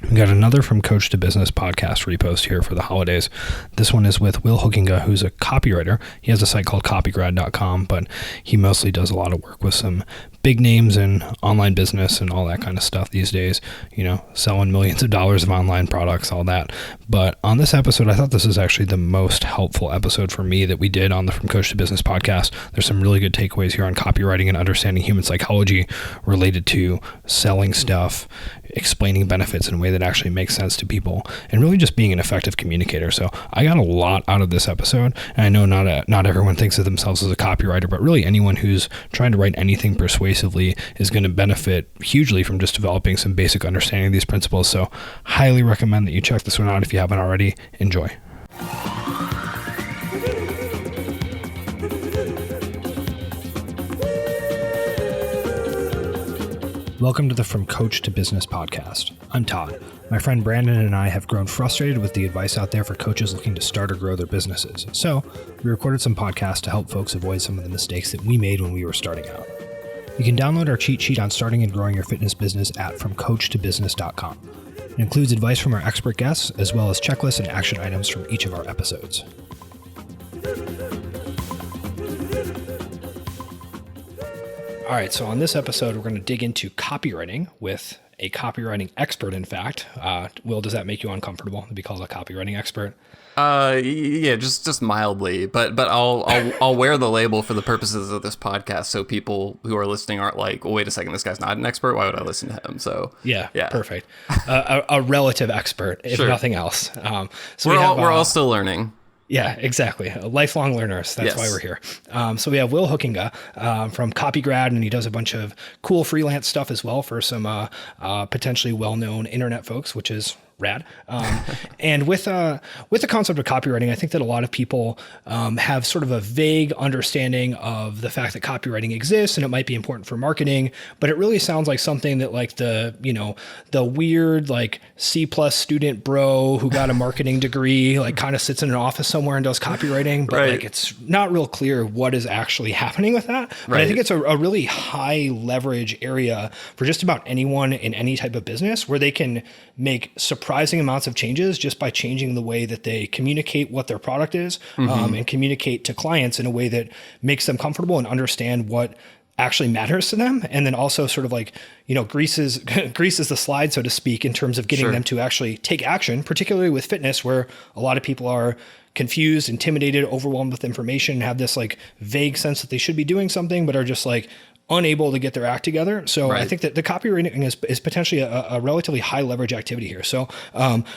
We got another From Coach to Business podcast repost here for the holidays. This one is with Will Hoekenga, who's a copywriter. He has a site called copygrad.com, but he mostly does a lot of work with some big names in online business and all that kind of stuff these days, you know, selling millions of dollars of online products, all that. But on this episode, I thought this is actually the most helpful episode for me that we did on the From Coach to Business podcast. There's some really good takeaways here on copywriting and understanding human psychology related to selling stuff, explaining benefits in a way that actually makes sense to people, and really just being an effective communicator. So I got a lot out of this episode, and I know not everyone thinks of themselves as a copywriter, but really anyone who's trying to write anything persuasively is going to benefit hugely from just developing some basic understanding of these principles. So highly recommend that you check this one out if you haven't already. Enjoy. Welcome to the From Coach to Business podcast. I'm Todd. My friend Brandon and I have grown frustrated with the advice out there for coaches looking to start or grow their businesses. So we recorded some podcasts to help folks avoid some of the mistakes that we made when we were starting out. You can download our cheat sheet on starting and growing your fitness business at fromcoachtobusiness.com. It includes advice from our expert guests, as well as checklists and action items from each of our episodes. All right, so on this episode, we're going to dig into copywriting with a copywriting expert, in fact. Will, does that make you uncomfortable to be called a copywriting expert? Yeah, just mildly, but I'll wear the label for the purposes of this podcast, so people who are listening aren't like, well, wait a second, this guy's not an expert. Why would I listen to him? So yeah, perfect. A relative expert, if nothing else. So we're all still learning. Yeah, exactly. Lifelong learners. That's why we're here. So we have Will Hoekenga from Copygrad, and he does a bunch of cool freelance stuff as well for some potentially well-known internet folks, which is rad. And with the concept of copywriting, I think that a lot of people have sort of a vague understanding of the fact that copywriting exists and it might be important for marketing, but it really sounds like something that like the weird like C+ student bro who got a marketing degree like kind of sits in an office somewhere and does copywriting, but like it's not real clear what is actually happening with that. But I think it's a really high leverage area for just about anyone in any type of business where they can make surprising amounts of changes just by changing the way that they communicate what their product is, and communicate to clients in a way that makes them comfortable and understand what actually matters to them. And then also sort of like, greases the slide, so to speak, in terms of getting them to actually take action, particularly with fitness, where a lot of people are confused, intimidated, overwhelmed with information, and have this like vague sense that they should be doing something, but are just like unable to get their act together. So I think that the copywriting is potentially a relatively high leverage activity here. So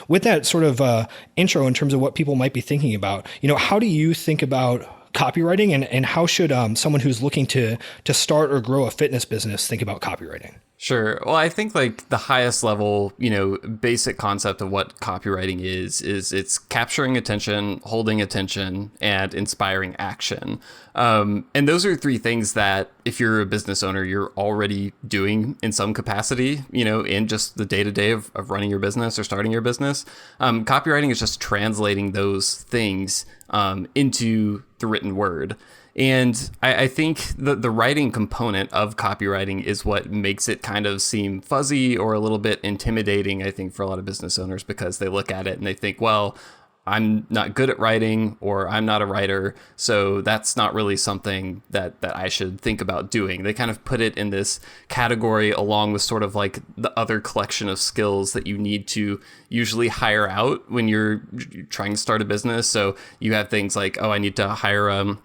with that sort of intro in terms of what people might be thinking about, how do you think about copywriting, and how should someone who's looking to start or grow a fitness business think about copywriting? Sure. Well, I think like the highest level, basic concept of what copywriting is it's capturing attention, holding attention, and inspiring action. And those are three things that if you're a business owner, you're already doing in some capacity, in just the day-to-day of running your business or starting your business. Copywriting is just translating those things into the written word. And I think the writing component of copywriting is what makes it kind of seem fuzzy or a little bit intimidating, I think, for a lot of business owners, because they look at it and they think, well, I'm not good at writing, or I'm not a writer, so that's not really something that I should think about doing. They kind of put it in this category along with sort of like the other collection of skills that you need to usually hire out when you're trying to start a business. So you have things like, I need to hire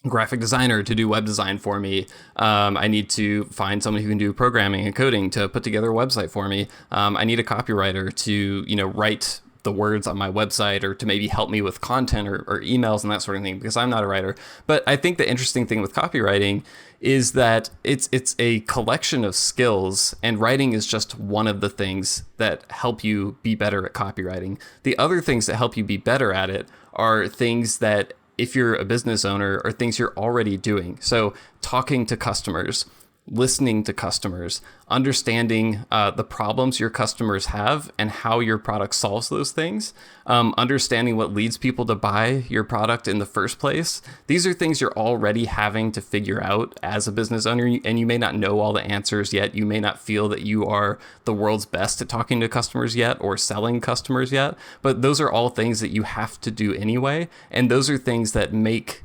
graphic designer to do web design for me. I need to find someone who can do programming and coding to put together a website for me. I need a copywriter to, write the words on my website, or to maybe help me with content or emails and that sort of thing, because I'm not a writer. But I think the interesting thing with copywriting is that it's a collection of skills, and writing is just one of the things that help you be better at copywriting. The other things that help you be better at it are things that, if you're a business owner, are things you're already doing. So talking to customers, listening to customers, understanding the problems your customers have and how your product solves those things, understanding what leads people to buy your product in the first place. These are things you're already having to figure out as a business owner, and you may not know all the answers yet. You may not feel that you are the world's best at talking to customers yet or selling customers yet, but those are all things that you have to do anyway, and those are things that make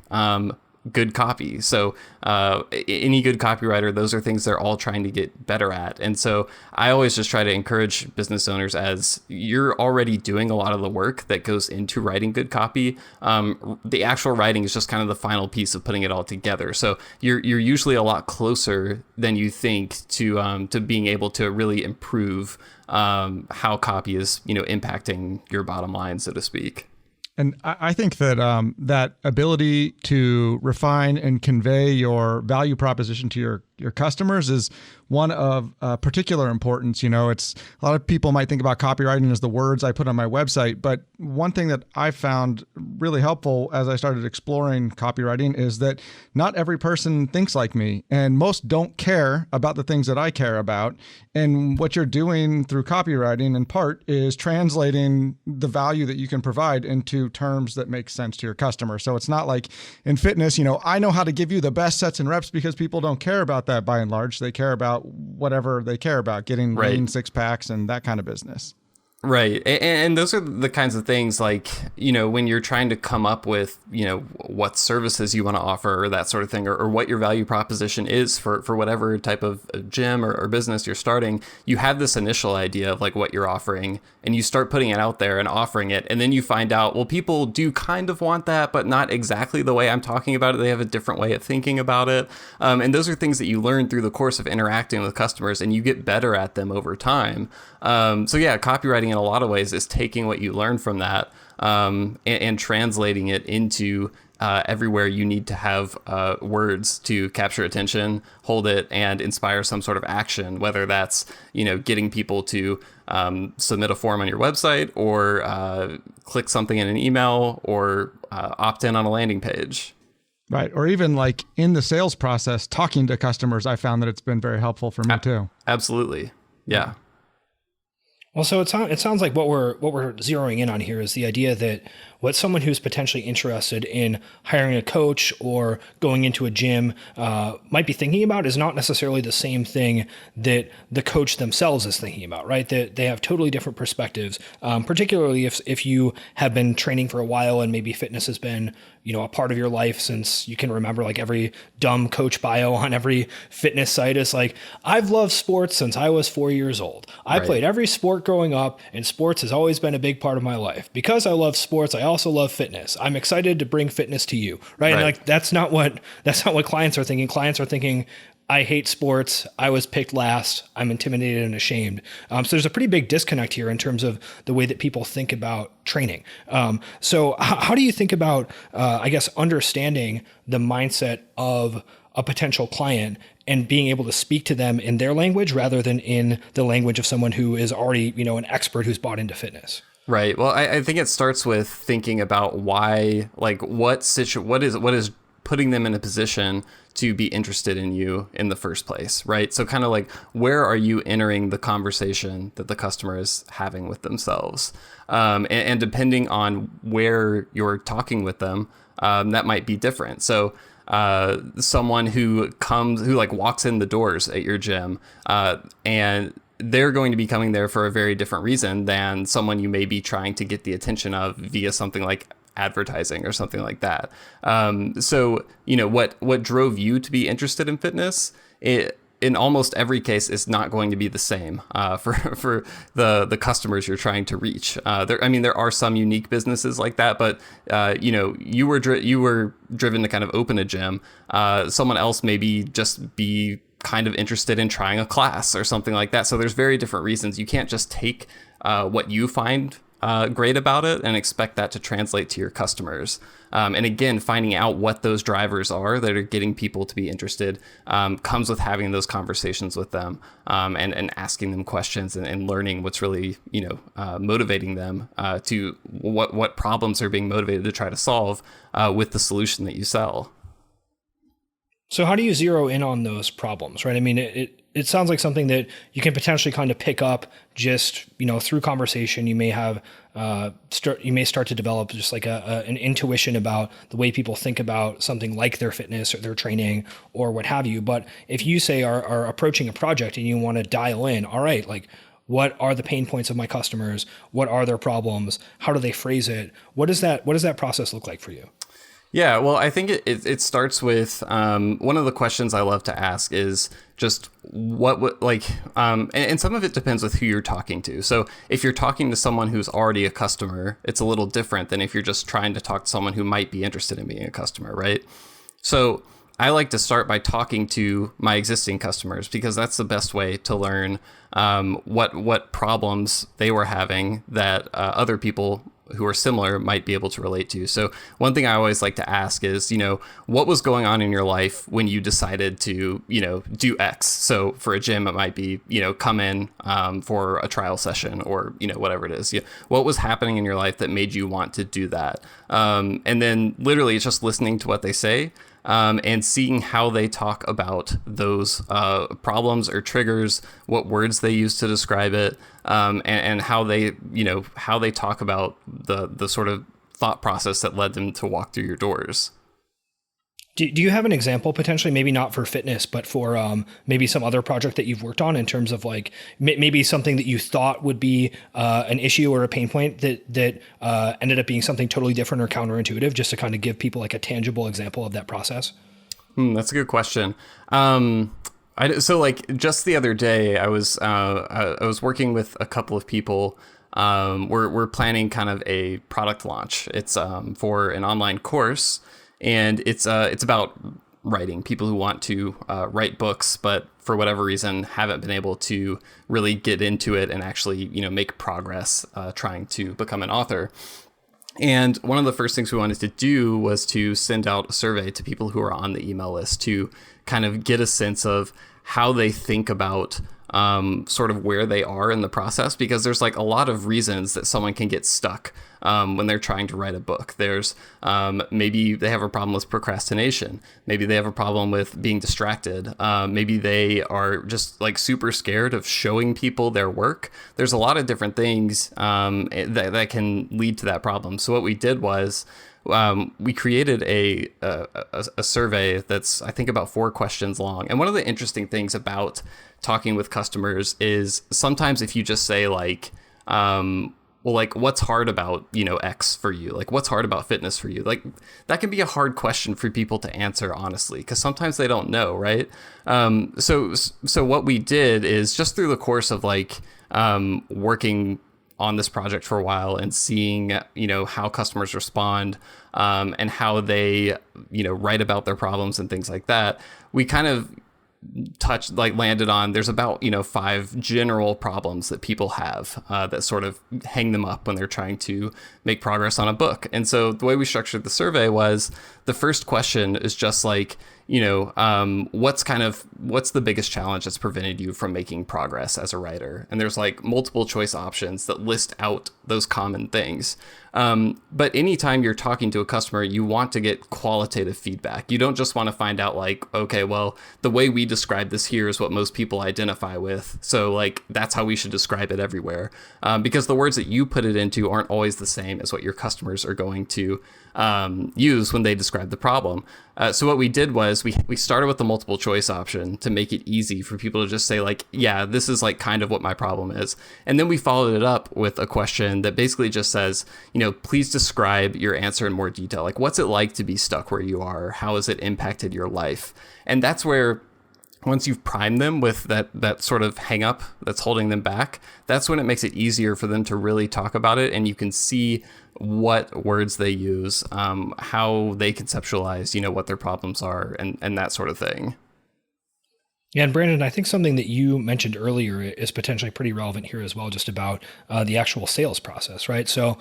good copy. So any good copywriter, those are things they're all trying to get better at. And so I always just try to encourage business owners, as you're already doing a lot of the work that goes into writing good copy. The actual writing is just kind of the final piece of putting it all together. So you're usually a lot closer than you think to being able to really improve how copy is, impacting your bottom line, so to speak. And I think that that ability to refine and convey your value proposition to your customers is one of particular importance. It's a lot of people might think about copywriting as the words I put on my website, but one thing that I found really helpful as I started exploring copywriting is that not every person thinks like me, and most don't care about the things that I care about. And what you're doing through copywriting in part is translating the value that you can provide into terms that make sense to your customer. So it's not like in fitness, I know how to give you the best sets and reps, because people don't care about that by and large. They care about whatever they care about, getting lean six packs and that kind of business. Right. And those are the kinds of things, like, when you're trying to come up with, what services you want to offer or that sort of thing, or what your value proposition is for whatever type of gym or business you're starting, you have this initial idea of like what you're offering, and you start putting it out there and offering it. And then you find out, well, people do kind of want that, but not exactly the way I'm talking about it. They have a different way of thinking about it. And those are things that you learn through the course of interacting with customers, and you get better at them over time. So yeah, copywriting in a lot of ways is taking what you learn from that and translating it into everywhere you need to have words to capture attention, hold it, and inspire some sort of action, whether that's, getting people to submit a form on your website, or click something in an email, or opt in on a landing page. Right. Or even like in the sales process, talking to customers, I found that it's been very helpful for me too. Absolutely. Yeah. Well, so it sounds like what we're zeroing in on here is the idea that what someone who's potentially interested in hiring a coach or going into a gym might be thinking about is not necessarily the same thing that the coach themselves is thinking about, right? That they have totally different perspectives, particularly if you have been training for a while and maybe fitness has been, a part of your life since you can remember. Like every dumb coach bio on every fitness site is like, I've loved sports since I was 4 years old. I played every sport growing up, and sports has always been a big part of my life. Because I love sports, I also love fitness. I'm excited to bring fitness to you, right? And like that's not what clients are thinking. Clients are thinking, I hate sports. I was picked last. I'm intimidated and ashamed. So there's a pretty big disconnect here in terms of the way that people think about training. So how do you think about, understanding the mindset of a potential client and being able to speak to them in their language rather than in the language of someone who is already, an expert who's bought into fitness? Right. Well, I think it starts with thinking about why, like what is putting them in a position to be interested in you in the first place, right? So kind of like, where are you entering the conversation that the customer is having with themselves? And depending on where you're talking with them, that might be different. So someone who walks in the doors at your gym, and they're going to be coming there for a very different reason than someone you may be trying to get the attention of via something like advertising or something like that. So, what drove you to be interested in fitness, in almost every case is not going to be the same for the customers you're trying to reach. There are some unique businesses like that, but you were driven to kind of open a gym. Someone else maybe just be kind of interested in trying a class or something like that. So there's very different reasons. You can't just take what you find great about it and expect that to translate to your customers. And again, finding out what those drivers are that are getting people to be interested comes with having those conversations with them, and asking them questions and learning what's really, motivating them to what problems are being motivated to try to solve with the solution that you sell. So how do you zero in on those problems, right? I mean, it sounds like something that you can potentially kind of pick up just, through conversation. You may have you may start to develop just like an intuition about the way people think about something like their fitness or their training or what have you. But if you say are approaching a project and you want to dial in, all right, like what are the pain points of my customers? What are their problems? How do they phrase it? What does that process look like for you? Yeah, well, I think it starts with one of the questions I love to ask is just and some of it depends with who you're talking to. So if you're talking to someone who's already a customer, it's a little different than if you're just trying to talk to someone who might be interested in being a customer, right? So I like to start by talking to my existing customers because that's the best way to learn what problems they were having that other people who are similar might be able to relate to. So one thing I always like to ask is, what was going on in your life when you decided to, do X? So for a gym, it might be, come in for a trial session or, whatever it is. What was happening in your life that made you want to do that? And then literally it's just listening to what they say. And seeing how they talk about those problems or triggers, what words they use to describe it, and how they talk about the sort of thought process that led them to walk through your doors. Do you have an example potentially, maybe not for fitness, but for maybe some other project that you've worked on in terms of like maybe something that you thought would be an issue or a pain point that ended up being something totally different or counterintuitive, just to kind of give people like a tangible example of that process? That's a good question. So like just the other day, I was working with a couple of people. We're planning kind of a product launch. It's for an online course. And it's about writing, people who want to write books, but for whatever reason haven't been able to really get into it and actually, make progress trying to become an author. And one of the first things we wanted to do was to send out a survey to people who are on the email list to kind of get a sense of how they think about sort of where they are in the process, because there's like a lot of reasons that someone can get stuck when they're trying to write a book. There's maybe they have a problem with procrastination. Maybe they have a problem with being distracted. Maybe they are just like super scared of showing people their work. There's a lot of different things that can lead to that problem. So what we did was we created a survey that's, I think, about 4 questions long. And one of the interesting things about talking with customers is sometimes if you just say like, what's hard about, X for you? Like, what's hard about fitness for you? Like, that can be a hard question for people to answer, honestly, because sometimes they don't know, right? So what we did is just through the course of working on this project for a while and seeing, how customers respond and how they, write about their problems and things like that, we kind of landed on there's about 5 general problems that people have that sort of hang them up when they're trying to make progress on a book. And so the way we structured the survey was the first question is just like, what's the biggest challenge that's prevented you from making progress as a writer? And there's like multiple choice options that list out those common things. But anytime you're talking to a customer, you want to get qualitative feedback. You don't just want to find out like, okay, well, the way we describe this here is what most people identify with. So like, that's how we should describe it everywhere. Because the words that you put it into aren't always the same as what your customers are going to use when they describe the problem. So what we did was we started with the multiple choice option to make it easy for people to just say like, yeah, this is like kind of what my problem is. And then we followed it up with a question that basically just says, please describe your answer in more detail. Like, what's it like to be stuck where you are? How has it impacted your life? And that's where once you've primed them with that sort of hang up that's holding them back, that's when it makes it easier for them to really talk about it. And you can see what words they use, how they conceptualize, what their problems are and that sort of thing. Yeah, and Brandon, I think something that you mentioned earlier is potentially pretty relevant here as well, just about the actual sales process, right? So,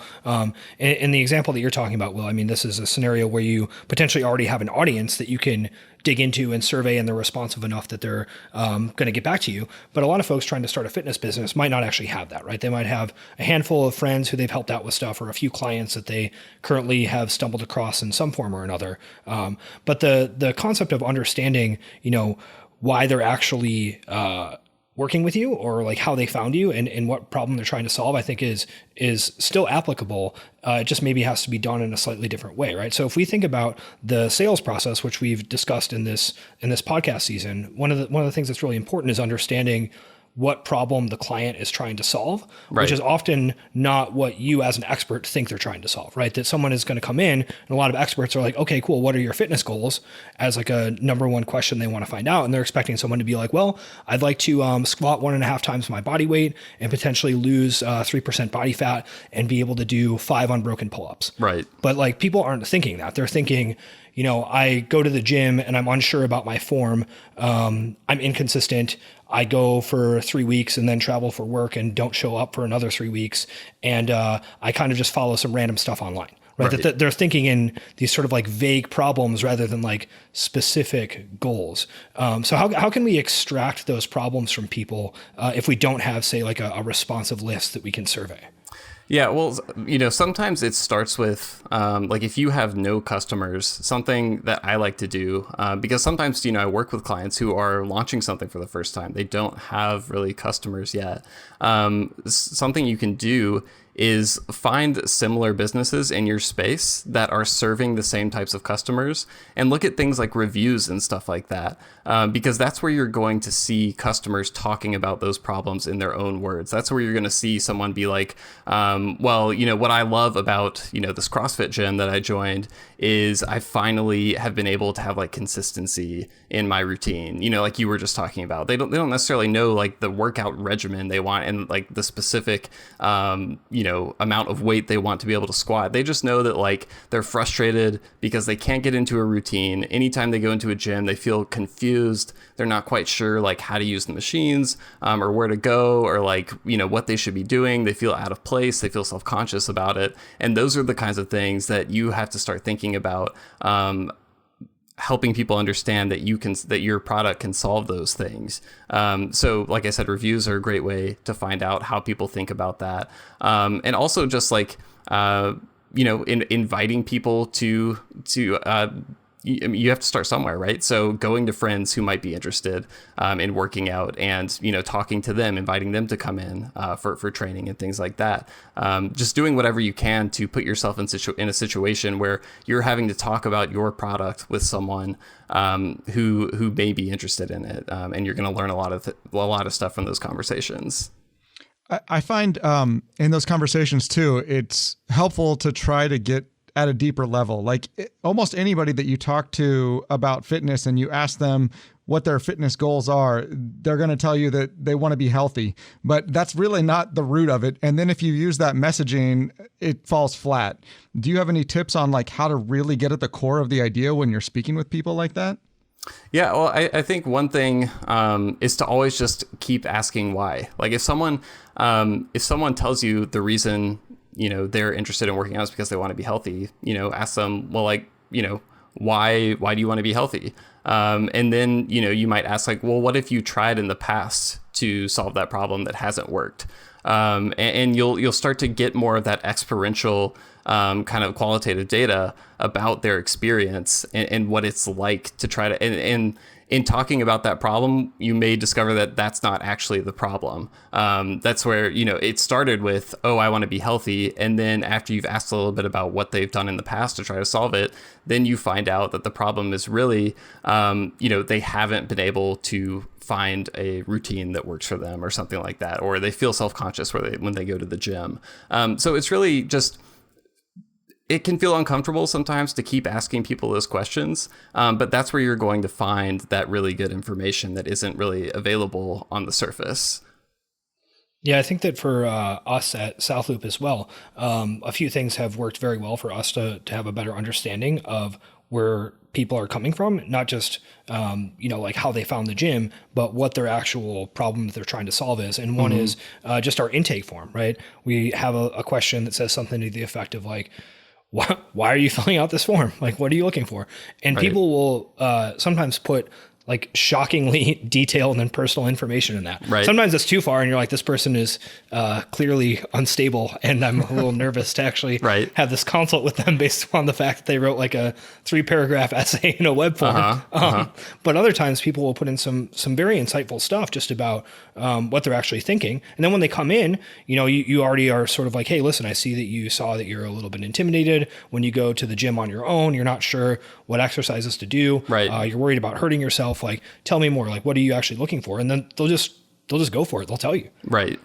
in the example that you're talking about, Will, I mean, this is a scenario where you potentially already have an audience that you can dig into and survey, and they're responsive enough that they're going to get back to you. But a lot of folks trying to start a fitness business might not actually have that, right? They might have a handful of friends who they've helped out with stuff, or a few clients that they currently have stumbled across in some form or another. But the concept of understanding, why they're actually working with you, or like how they found you and what problem they're trying to solve, I think is still applicable. It just maybe has to be done in a slightly different way, right? So if we think about the sales process, which we've discussed in this podcast season, one of the things that's really important is understanding what problem the client is trying to solve, Right. which is often not what you as an expert think they're trying to solve, right? That someone is going to come in, and a lot of experts are like, okay, cool, what are your fitness goals, as like a number one question they want to find out. And they're expecting someone to be like, well, I'd like to squat 1.5 times my body weight and potentially lose 3% body fat and be able to do 5 unbroken pull-ups. Right. But like, people aren't thinking that. They're thinking, I go to the gym and I'm unsure about my form. I'm inconsistent. I go for 3 weeks and then travel for work and don't show up for another 3 weeks. And I kind of just follow some random stuff online, right? Right. That they're thinking in these sort of like vague problems rather than like specific goals. So how can we extract those problems from people if we don't have, say, like a responsive list that we can survey? Yeah, well, sometimes it starts with, like if you have no customers, something that I like to do, because sometimes, I work with clients who are launching something for the first time. They don't have really customers yet. Something you can do is find similar businesses in your space that are serving the same types of customers, and look at things like reviews and stuff like that, because that's where you're going to see customers talking about those problems in their own words. That's where you're going to see someone be like, well, what I love about, this CrossFit gym that I joined is I finally have been able to have like consistency in my routine, like you were just talking about. They don't necessarily know like the workout regimen they want and like the specific, amount of weight they want to be able to squat. They just know that like they're frustrated because they can't get into a routine. Anytime they go into a gym, they feel confused. They're not quite sure like how to use the machines, or where to go, or like, what they should be doing. They feel out of place. They feel self-conscious about it. And those are the kinds of things that you have to start thinking about, helping people understand that that your product can solve those things. So like I said, reviews are a great way to find out how people think about that. And also just like, inviting people to you have to start somewhere, right? So going to friends who might be interested in working out, and talking to them, inviting them to come in for training and things like that. Just doing whatever you can to put yourself in a situation where you're having to talk about your product with someone who may be interested in it, and you're going to learn a lot of stuff from those conversations. I find in those conversations too, it's helpful to try to get at a deeper level. Like almost anybody that you talk to about fitness and you ask them what their fitness goals are, they're going to tell you that they want to be healthy, but that's really not the root of it. And then if you use that messaging, it falls flat. Do you have any tips on like how to really get at the core of the idea when you're speaking with people like that? Yeah, well, I think one thing is to always just keep asking why. Like if someone tells you the reason they're interested in working out is because they want to be healthy, ask them, well, like, why do you want to be healthy? And then, you might ask like, well, what if you tried in the past to solve that problem that hasn't worked? And you'll start to get more of that experiential kind of qualitative data about their experience and what it's like to try to, and in talking about that problem, you may discover that that's not actually the problem. That's where, it started with, oh, I want to be healthy. And then after you've asked a little bit about what they've done in the past to try to solve it, then you find out that the problem is really, they haven't been able to find a routine that works for them or something like that, or they feel self-conscious when they go to the gym. So it's really just, it can feel uncomfortable sometimes to keep asking people those questions, but that's where you're going to find that really good information that isn't really available on the surface. Yeah, I think that for us at Southloop as well, a few things have worked very well for us to have a better understanding of where people are coming from, not just, like how they found the gym, but what their actual problem that they're trying to solve is. And one is just our intake form, right? We have a question that says something to the effect of like, why are you filling out this form? Like, what are you looking for? And people will sometimes put like shockingly detailed and personal information in that. Right. Sometimes it's too far and you're like, this person is clearly unstable and I'm a little nervous to actually have this consult with them based upon the fact that they wrote like a 3-paragraph essay in a web form. But other times people will put in some very insightful stuff just about what they're actually thinking. And then when they come in, you already are sort of like, hey, listen, I see that you saw that you're a little bit intimidated when you go to the gym on your own. You're not sure what exercises to do. You're worried about hurting yourself. Like, tell me more. Like, what are you actually looking for? And then they'll just go for it. They'll tell you. Right.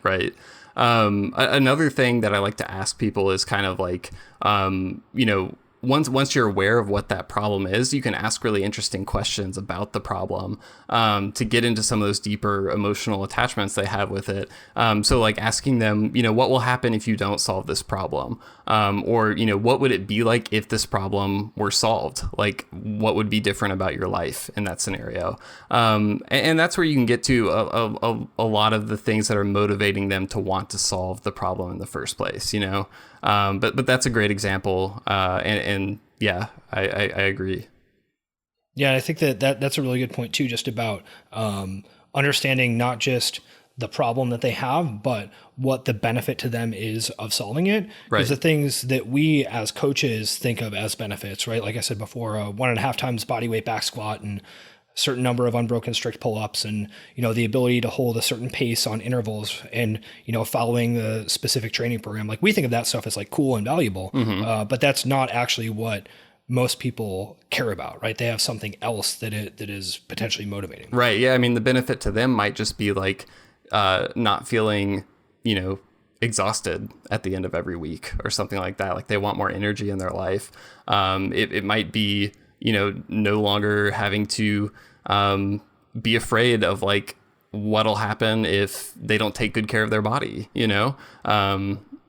Another thing that I like to ask people is kind of like, once you're aware of what that problem is, you can ask really interesting questions about the problem to get into some of those deeper emotional attachments they have with it. So like asking them, what will happen if you don't solve this problem? Or, what would it be like if this problem were solved? Like, what would be different about your life in that scenario? And that's where you can get to a lot of the things that are motivating them to want to solve the problem in the first place, But that's a great example. And yeah, I agree. Yeah, I think that's a really good point too, just about understanding not just the problem that they have, but what the benefit to them is of solving it. Because the things that we as coaches think of as benefits, right? Like I said before, 1.5 times body weight back squat and certain number of unbroken strict pull-ups and, the ability to hold a certain pace on intervals and, following the specific training program. Like we think of that stuff as like cool and valuable, but that's not actually what most people care about, right? They have something else that is potentially motivating. Right. Yeah. I mean, the benefit to them might just be like not feeling, exhausted at the end of every week or something like that. Like they want more energy in their life. It might be, no longer having to be afraid of like what'll happen if they don't take good care of their body. No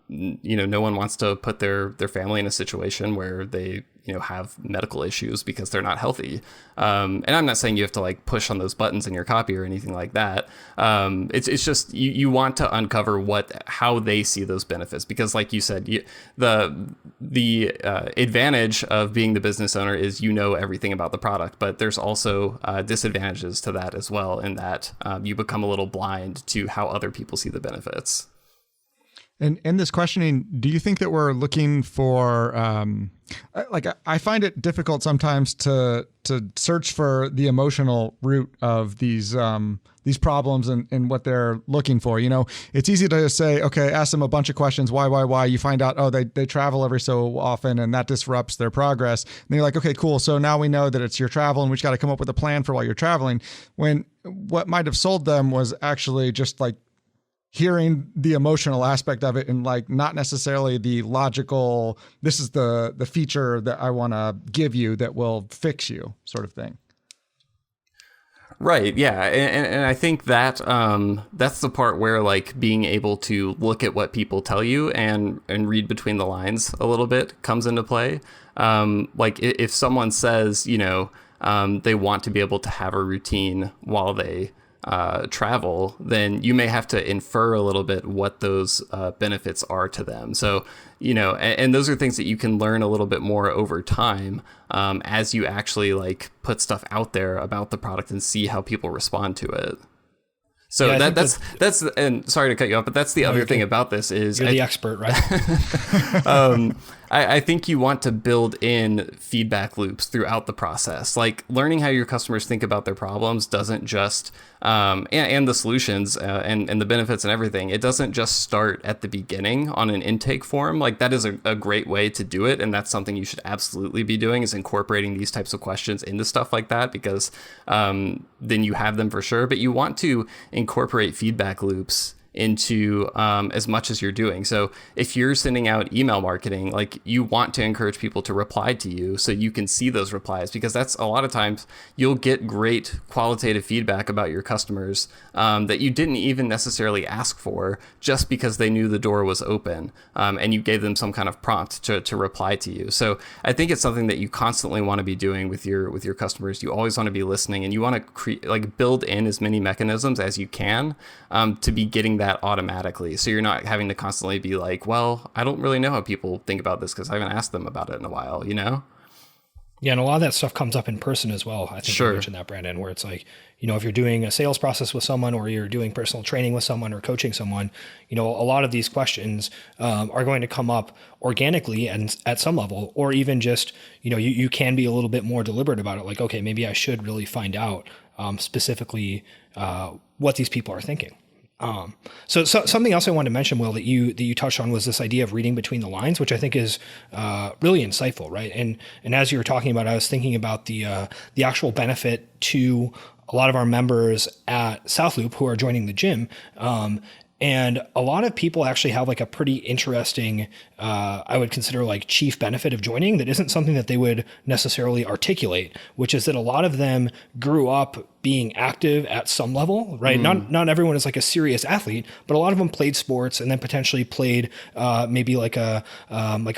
one wants to put their family in a situation where they have medical issues because they're not healthy. And I'm not saying you have to like push on those buttons in your copy or anything like that. It's just you want to uncover how they see those benefits, because like you said, the advantage of being the business owner is everything about the product, but there's also disadvantages to that as well, in that you become a little blind to how other people see the benefits. And in this questioning, do you think that we're looking for, I find it difficult sometimes to search for the emotional root of these problems and what they're looking for. It's easy to say, okay, ask them a bunch of questions. Why? You find out, they travel every so often and that disrupts their progress. And then you're like, okay, cool. So now we know that it's your travel and we just got to come up with a plan for while you're traveling. When what might have sold them was actually just like hearing the emotional aspect of it and like not necessarily the logical, this is the feature that I want to give you that will fix you sort of thing. Right. Yeah. And I think that that's the part where like being able to look at what people tell you and read between the lines a little bit comes into play. Like if someone says, they want to be able to have a routine while they travel, then you may have to infer a little bit what those benefits are to them. So, and those are things that you can learn a little bit more over time as you actually like put stuff out there about the product and see how people respond to it. So yeah, that's and sorry to cut you off, but that's the other thing about this is you're the expert, right? I think you want to build in feedback loops throughout the process. Like learning how your customers think about their problems doesn't just and the solutions and the benefits and everything. It doesn't just start at the beginning on an intake form. Like that is a great way to do it, and that's something you should absolutely be doing, is incorporating these types of questions into stuff like that, because then you have them for sure. But you want to incorporate feedback loops into as much as you're doing. So if you're sending out email marketing, like you want to encourage people to reply to you so you can see those replies, because that's a lot of times you'll get great qualitative feedback about your customers that you didn't even necessarily ask for, just because they knew the door was open and you gave them some kind of prompt to reply to you. So I think it's something that you constantly want to be doing with your customers. You always want to be listening, and you want to build in as many mechanisms as you can to be getting that automatically. So you're not having to constantly be like, well, I don't really know how people think about this because I haven't asked them about it in a while, you know? Yeah, and a lot of that stuff comes up in person as well. I think you mentioned that, Brandon, where it's like, if you're doing a sales process with someone, or you're doing personal training with someone, or coaching someone, a lot of these questions are going to come up organically and at some level, or even just, you can be a little bit more deliberate about it. Like, okay, maybe I should really find out specifically what these people are thinking. So something else I wanted to mention, Will, that you touched on, was this idea of reading between the lines, which I think is really insightful, right? And as you were talking about, I was thinking about the actual benefit to a lot of our members at South Loop who are joining the gym. And a lot of people actually have like a pretty interesting, I would consider like chief benefit of joining that isn't something that they would necessarily articulate, which is that a lot of them grew up being active at some level, right? Not everyone is like a serious athlete, but a lot of them played sports and then potentially played maybe like a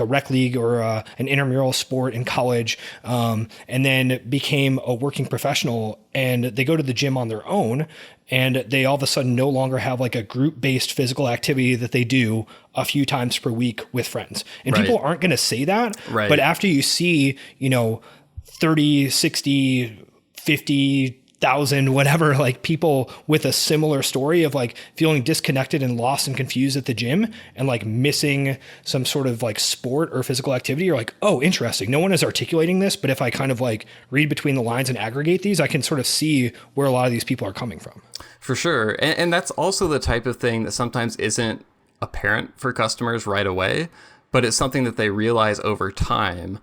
rec league or an intramural sport in college, and then became a working professional, and they go to the gym on their own, and they all of a sudden no longer have like a group-based physical activity that they do a few times per week with friends. And people aren't going to say that, but after you see, 30, 60, 50,000, whatever, like people with a similar story of like feeling disconnected and lost and confused at the gym and like missing some sort of like sport or physical activity, you're like, oh, interesting. No one is articulating this, but if I kind of like read between the lines and aggregate these, I can sort of see where a lot of these people are coming from. For sure. And that's also the type of thing that sometimes isn't apparent for customers right away, but it's something that they realize over time.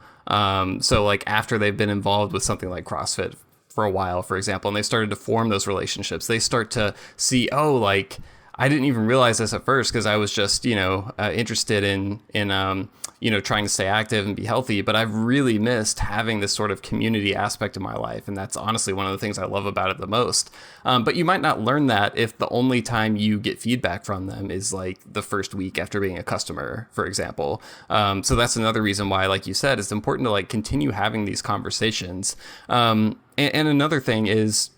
So like after they've been involved with something like CrossFit for a while, for example, and they started to form those relationships, they start to see, oh, like I didn't even realize this at first because I was just, interested in trying to stay active and be healthy. But I've really missed having this sort of community aspect of my life. And that's honestly one of the things I love about it the most. But you might not learn that if the only time you get feedback from them is like the first week after being a customer, for example. So that's another reason why, like you said, it's important to like continue having these conversations. And another thing is,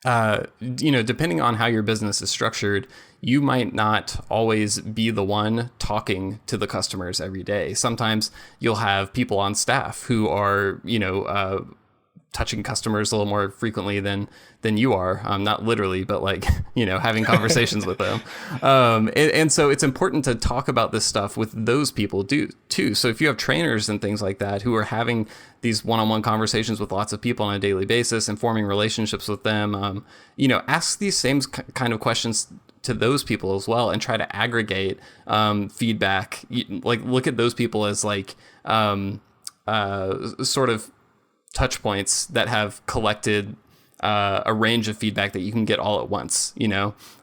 depending on how your business is structured, you might not always be the one talking to the customers every day. Sometimes you'll have people on staff who are, touching customers a little more frequently than you are, not literally, but like, having conversations with them. And so it's important to talk about this stuff with those people too. So if you have trainers and things like that who are having these one-on-one conversations with lots of people on a daily basis and forming relationships with them, ask these same kind of questions to those people as well, and try to aggregate feedback. Like look at those people as like sort of touch points that have collected a range of feedback that you can get all at once,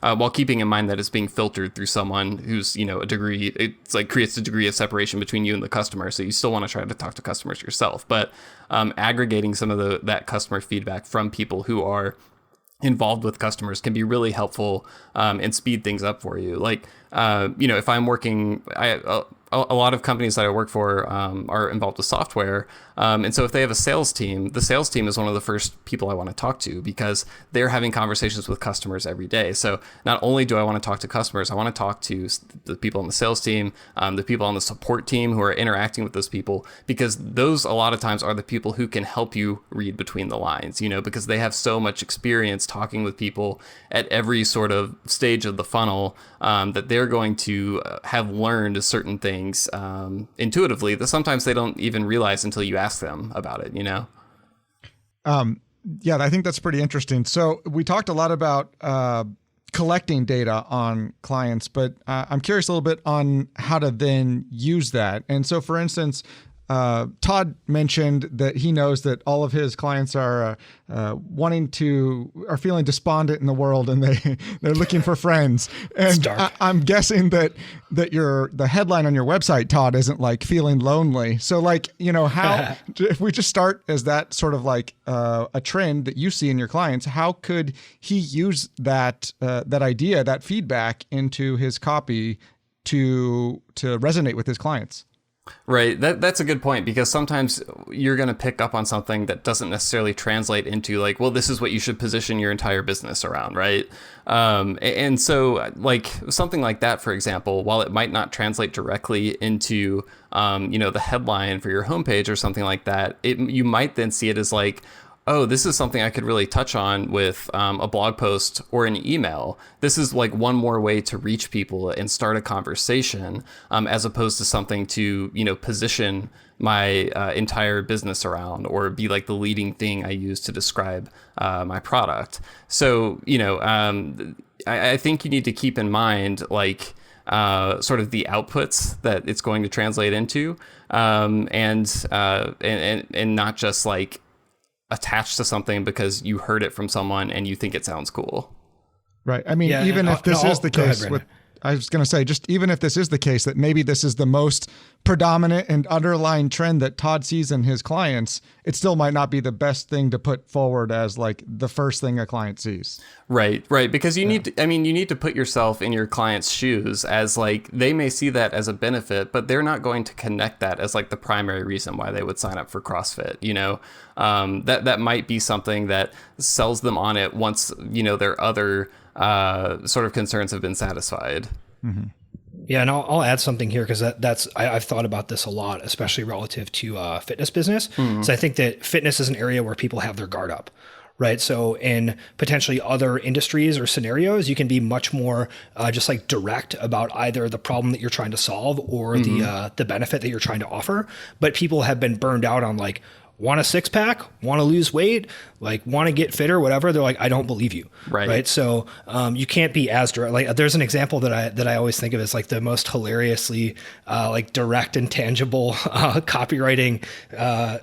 while keeping in mind that it's being filtered through someone who's, a degree, it's like creates a degree of separation between you and the customer. So you still want to try to talk to customers yourself, but aggregating some of that customer feedback from people who are involved with customers can be really helpful and speed things up for you. Like, if I'm working, a lot of companies that I work for are involved with software. And so if they have a sales team, the sales team is one of the first people I want to talk to because they're having conversations with customers every day. So not only do I want to talk to customers, I want to talk to the people on the sales team, the people on the support team who are interacting with those people, because those a lot of times are the people who can help you read between the lines, because they have so much experience talking with people at every sort of stage of the funnel that they're going to have learned certain things intuitively that sometimes they don't even realize until you ask them about it, Yeah, I think that's pretty interesting. So we talked a lot about collecting data on clients, but I'm curious a little bit on how to then use that. And so, for instance, Todd mentioned that he knows that all of his clients are feeling despondent in the world, and they're looking for friends. And I'm guessing that the headline on your website, Todd, isn't like feeling lonely. So like, how if we just start as that sort of like a trend that you see in your clients, how could he use that idea, that feedback into his copy to resonate with his clients? Right. That's a good point, because sometimes you're going to pick up on something that doesn't necessarily translate into like, well, this is what you should position your entire business around. Right. And so like something like that, for example, while it might not translate directly into, the headline for your homepage or something like that, you might then see it as like, oh, this is something I could really touch on with a blog post or an email. This is like one more way to reach people and start a conversation, as opposed to something to, position my entire business around or be like the leading thing I use to describe my product. So, I think you need to keep in mind like sort of the outputs that it's going to translate into, and not just like attached to something because you heard it from someone and you think it sounds cool. Right. I mean, even if this is the case I was going to say, just even if this is the case, that maybe this is the most predominant and underlying trend that Todd sees in his clients, it still might not be the best thing to put forward as like the first thing a client sees. Right. Because you need to put yourself in your client's shoes, as like, they may see that as a benefit, but they're not going to connect that as like the primary reason why they would sign up for CrossFit. That might be something that sells them on it once, their other sort of concerns have been satisfied. Mm-hmm. Yeah, and I'll add something here, because I've thought about this a lot, especially relative to fitness business. Mm-hmm. So I think that fitness is an area where people have their guard up, right? So in potentially other industries or scenarios, you can be much more just like direct about either the problem that you're trying to solve or the benefit that you're trying to offer. But people have been burned out on like, want a six pack, want to lose weight, like want to get fitter, whatever. They're like, I don't believe you. Right. So you can't be as direct. Like there's an example that I always think of as like the most hilariously like direct and tangible copywriting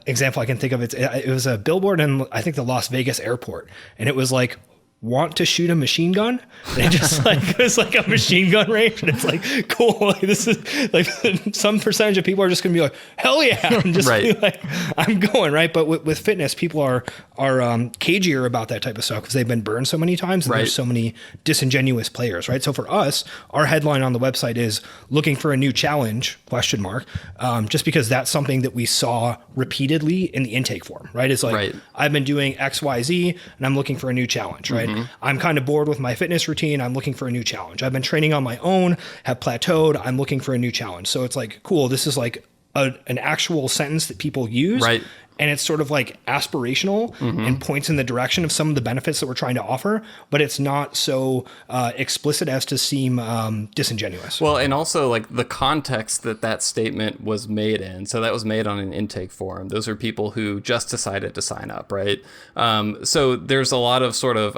example I can think of. It was a billboard in, I think, the Las Vegas airport. And it was like, want to shoot a machine gun? And just like, it was like a machine gun range. And it's like, cool. Like, this is like some percentage of people are just going to be like, hell yeah. And just be like, I'm going, right. But with fitness, people are cagier about that type of stuff because they've been burned so many times and there's so many disingenuous players, right? So for us, our headline on the website is looking for a new challenge, ? Just because that's something that we saw repeatedly in the intake form, right? It's like, I've been doing X, Y, Z, and I'm looking for a new challenge, right? I'm kind of bored with my fitness routine. I'm looking for a new challenge. I've been training on my own, have plateaued. I'm looking for a new challenge. So it's like, cool. This is like an actual sentence that people use. Right. And it's sort of like aspirational and points in the direction of some of the benefits that we're trying to offer, but it's not so explicit as to seem disingenuous. Well, and also like the context that statement was made in. So that was made on an intake form. Those are people who just decided to sign up, right? So there's a lot of sort of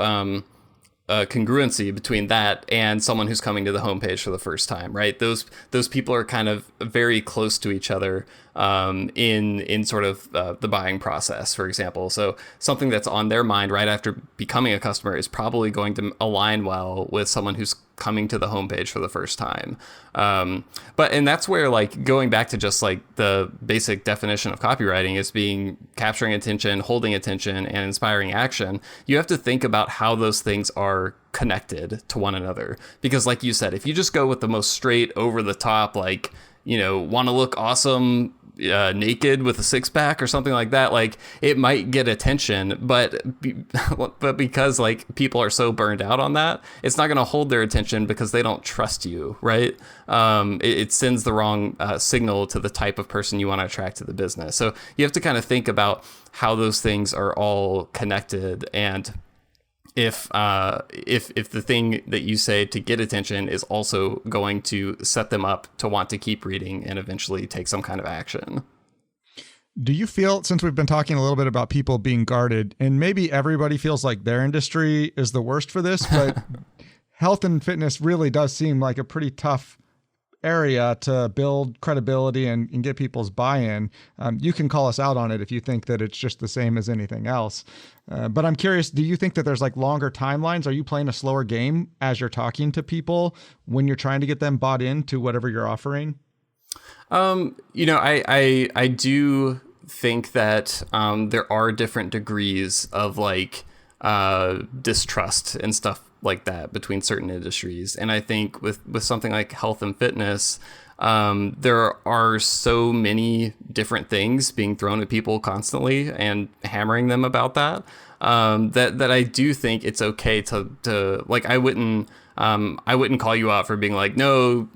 congruency between that and someone who's coming to the homepage for the first time, right? Those people are kind of very close to each other in sort of the buying process, for example. So something that's on their mind right after becoming a customer is probably going to align well with someone who's coming to the homepage for the first time. And that's where, like, going back to just like the basic definition of copywriting is capturing attention, holding attention, and inspiring action. You have to think about how those things are connected to one another. Because like you said, if you just go with the most straight over the top, like, want to look awesome naked with a six pack or something like that, like it might get attention, but because like people are so burned out on that, it's not going to hold their attention because they don't trust you, right? It sends the wrong signal to the type of person you want to attract to the business. So you have to kind of think about how those things are all connected, and if the thing that you say to get attention is also going to set them up to want to keep reading and eventually take some kind of action. Do you feel, since we've been talking a little bit about people being guarded, and maybe everybody feels like their industry is the worst for this, but health and fitness really does seem like a pretty tough area to build credibility and get people's buy-in. You can call us out on it if you think that it's just the same as anything else. But I'm curious, do you think that there's like longer timelines? Are you playing a slower game as you're talking to people when you're trying to get them bought into whatever you're offering? I do think that there are different degrees of like distrust and stuff like that between certain industries. And I think with something like health and fitness, there are so many different things being thrown at people constantly and hammering them about that, that I do think it's okay to like, I wouldn't call you out for being like, no,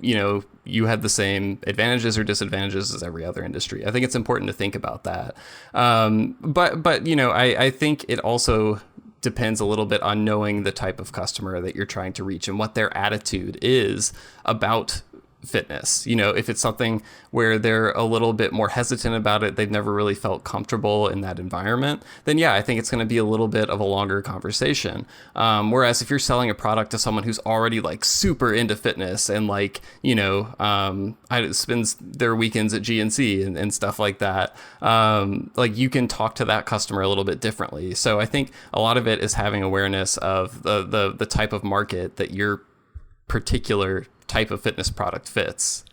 you have the same advantages or disadvantages as every other industry. I think it's important to think about that. But I think it also depends a little bit on knowing the type of customer that you're trying to reach and what their attitude is about fitness. If it's something where they're a little bit more hesitant about it, they've never really felt comfortable in that environment, then yeah, I think it's going to be a little bit of a longer conversation. Whereas if you're selling a product to someone who's already like super into fitness and like, spends their weekends at GNC and stuff like that, like you can talk to that customer a little bit differently. So I think a lot of it is having awareness of the type of market that your particular type of fitness product fits.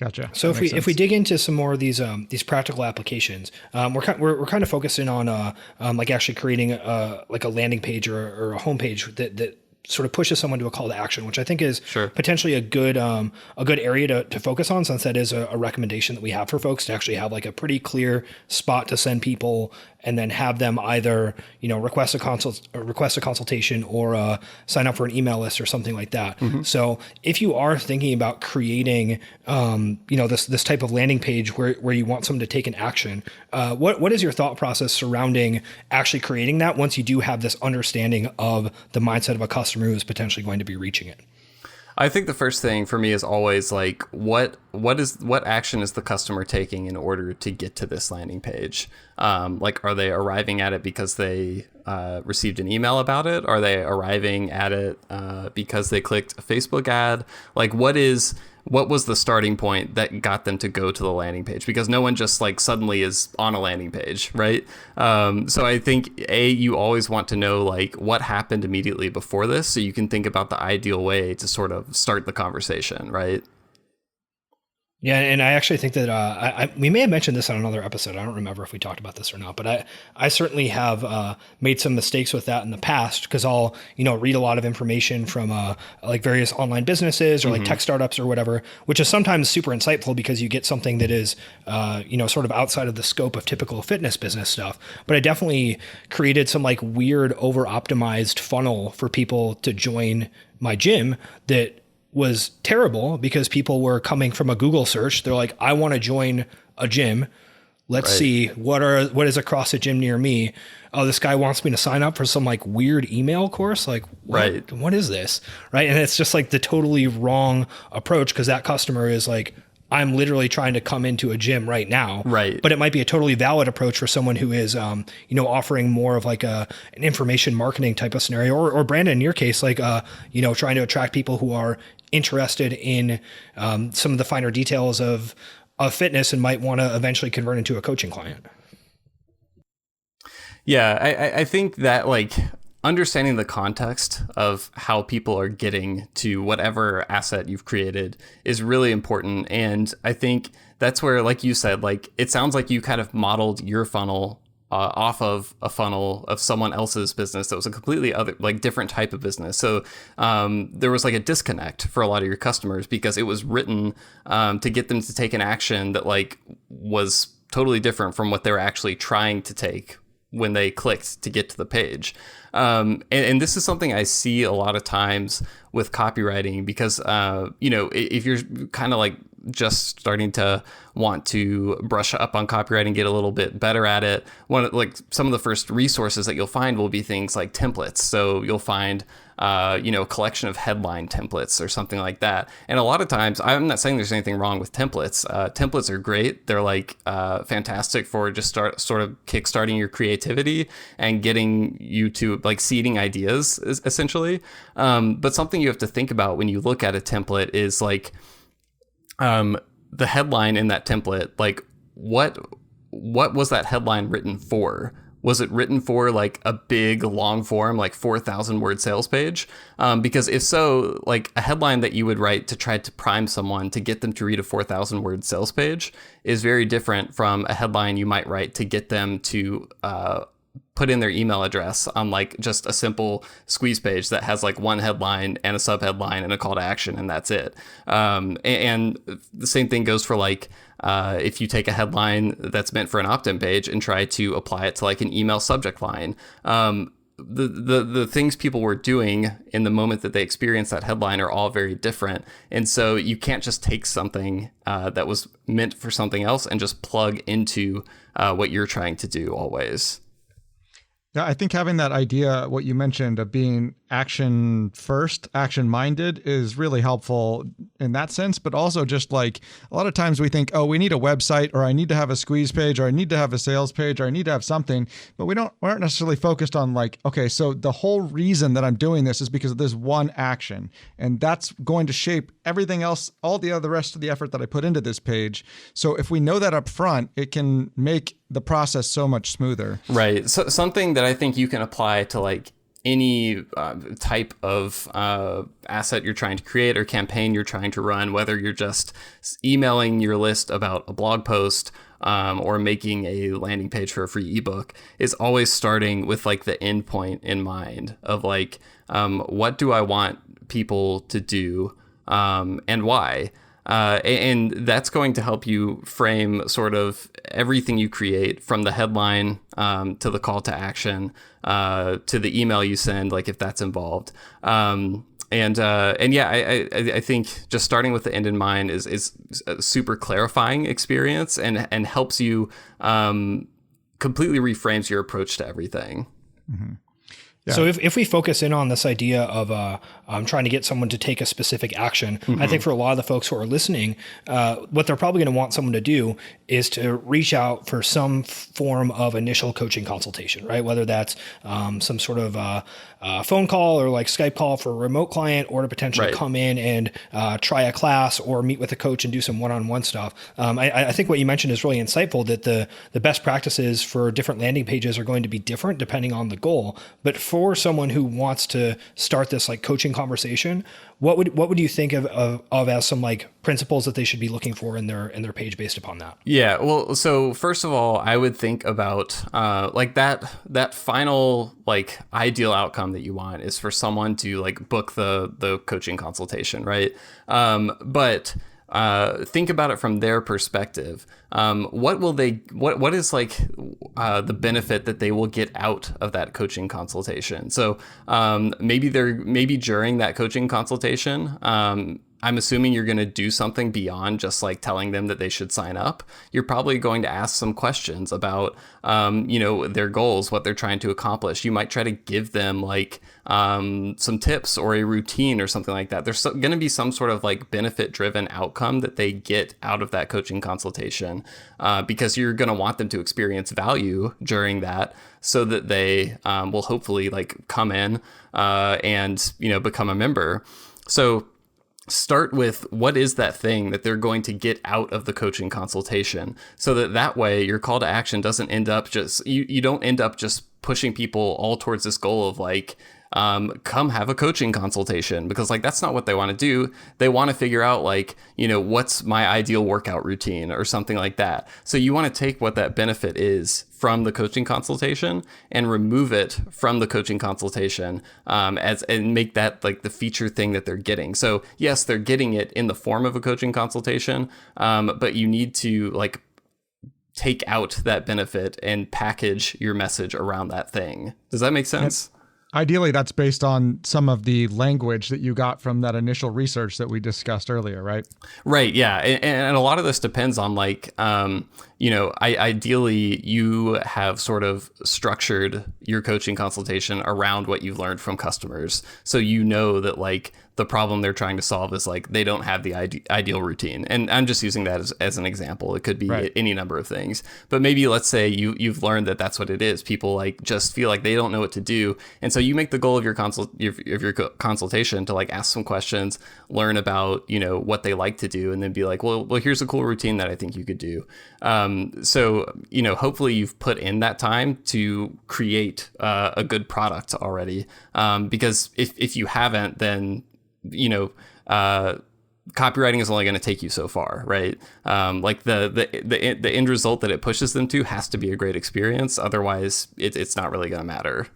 Gotcha. So if we dig into some more of these practical applications, we're kind of focusing on like actually creating a landing page or a homepage that sort of pushes someone to a call to action, which I think is potentially a good area to focus on, since that is a recommendation that we have for folks to actually have like a pretty clear spot to send people and then have them either, request a consultation or sign up for an email list or something like that. Mm-hmm. So if you are thinking about creating, this type of landing page where you want someone to take an action, what is your thought process surrounding actually creating that once you do have this understanding of the mindset of a customer who is potentially going to be reaching it? I think the first thing for me is always like, what action is the customer taking in order to get to this landing page? Like, are they arriving at it because they received an email about it? Are they arriving at it because they clicked a Facebook ad? Like, what was the starting point that got them to go to the landing page? Because no one just like suddenly is on a landing page, right? So I think you always want to know like what happened immediately before this, so you can think about the ideal way to sort of start the conversation, right? Yeah, and I actually think that we may have mentioned this on another episode. I don't remember if we talked about this or not, but I certainly have made some mistakes with that in the past, because I'll read a lot of information from like various online businesses or like tech startups or whatever, which is sometimes super insightful because you get something that is sort of outside of the scope of typical fitness business stuff. But I definitely created some like weird over optimized funnel for people to join my gym that was terrible, because people were coming from a Google search. They're like, I want to join a gym. Let's see what is a CrossFit gym near me. Oh, this guy wants me to sign up for some like weird email course. Like, what is this? Right. And it's just like the totally wrong approach, because that customer is like, I'm literally trying to come into a gym right now. Right. But it might be a totally valid approach for someone who is, offering more of like an information marketing type of scenario, or Brandon, in your case, like, trying to attract people who are interested in some of the finer details of fitness and might want to eventually convert into a coaching client. Yeah, I think that like understanding the context of how people are getting to whatever asset you've created is really important. And I think that's where, like you said, like it sounds like you kind of modeled your funnel off of a funnel of someone else's business that was a completely other, like different type of business. So there was like a disconnect for a lot of your customers, because it was written to get them to take an action that like was totally different from what they were actually trying to take when they clicked to get to the page. And this is something I see a lot of times with copywriting, because, if you're kind of like just starting to want to brush up on copywriting, get a little bit better at it, some of the first resources that you'll find will be things like templates. So you'll find a collection of headline templates or something like that. And a lot of times, I'm not saying there's anything wrong with templates. Templates are great. They're like fantastic for just sort of kickstarting your creativity and getting you to like seeding ideas, essentially. But something you have to think about when you look at a template is like the headline in that template. Like what was that headline written for? Was it written for like a big long form, like 4,000 word sales page? Because if so, like a headline that you would write to try to prime someone to get them to read a 4,000 word sales page is very different from a headline you might write to get them to put in their email address on like just a simple squeeze page that has like one headline and a subheadline and a call to action, and that's it. And the same thing goes for like, if you take a headline that's meant for an opt-in page and try to apply it to like an email subject line, the things people were doing in the moment that they experienced that headline are all very different. And so you can't just take something that was meant for something else and just plug into what you're trying to do always. Yeah, I think having that idea, what you mentioned of being action first, action minded is really helpful in that sense. But also just like a lot of times we think, oh, we need a website, or I need to have a squeeze page, or I need to have a sales page, or I need to have something. But we aren't necessarily focused on like, okay, so the whole reason that I'm doing this is because of this one action. And that's going to shape everything else, all the other rest of the effort that I put into this page. So if we know that up front, it can make the process so much smoother. Right. So something that I think you can apply to like any type of asset you're trying to create or campaign you're trying to run, whether you're just emailing your list about a blog post or making a landing page for a free ebook, is always starting with like the end point in mind of like, what do I want people to do and why? And that's going to help you frame sort of everything you create, from the headline to the call to action to the email you send, like if that's involved. And yeah, I think just starting with the end in mind is a super clarifying experience and helps you completely reframes your approach to everything. Mm-hmm. Yeah. So if we focus in on this idea of trying to get someone to take a specific action, I think for a lot of the folks who are listening, what they're probably going to want someone to do is to reach out for some form of initial coaching consultation, right? Whether that's some sort of phone call or like Skype call for a remote client, or to potentially come in and try a class or meet with a coach and do some one-on-one stuff. I think what you mentioned is really insightful, that the best practices for different landing pages are going to be different depending on the goal. But for someone who wants to start this like coaching conversation, what would you think of as some like principles that they should be looking for in their page based upon that? Yeah, well, so first of all, I would think about like that final like ideal outcome that you want is for someone to like book the coaching consultation, right? But think about it from their perspective. What is like the benefit that they will get out of that coaching consultation? So maybe during that coaching consultation, I'm assuming you're going to do something beyond just like telling them that they should sign up. You're probably going to ask some questions about, their goals, what they're trying to accomplish. You might try to give them like some tips or a routine or something like that. There's going to be some sort of like benefit-driven outcome that they get out of that coaching consultation because you're going to want them to experience value during that, so that they will hopefully like come in and become a member. So start with what is that thing that they're going to get out of the coaching consultation, so that way your call to action doesn't end up just, you don't end up just pushing people all towards this goal of like, come have a coaching consultation, because like that's not what they want to do. They want to figure out like, what's my ideal workout routine or something like that. So you want to take what that benefit is from the coaching consultation and remove it from the coaching consultation and make that like the feature thing that they're getting. So yes, they're getting it in the form of a coaching consultation, but you need to like take out that benefit and package your message around that thing. Does that make sense? Ideally, that's based on some of the language that you got from that initial research that we discussed earlier, right? Right. Yeah. And a lot of this depends on like, ideally you have sort of structured your coaching consultation around what you've learned from customers. So that like the problem they're trying to solve is like they don't have the ideal routine. And I'm just using that as an example. It could be any number of things. But maybe let's say you've learned that that's what it is. People like just feel like they don't know what to do. And so you make the goal of your consultation to like ask some questions, learn about, what they like to do, and then be like, well, here's a cool routine that I think you could do. So hopefully you've put in that time to create a good product already. Because if you haven't, then copywriting is only going to take you so far, right? Like the end result that it pushes them to has to be a great experience. Otherwise, it's not really going to matter.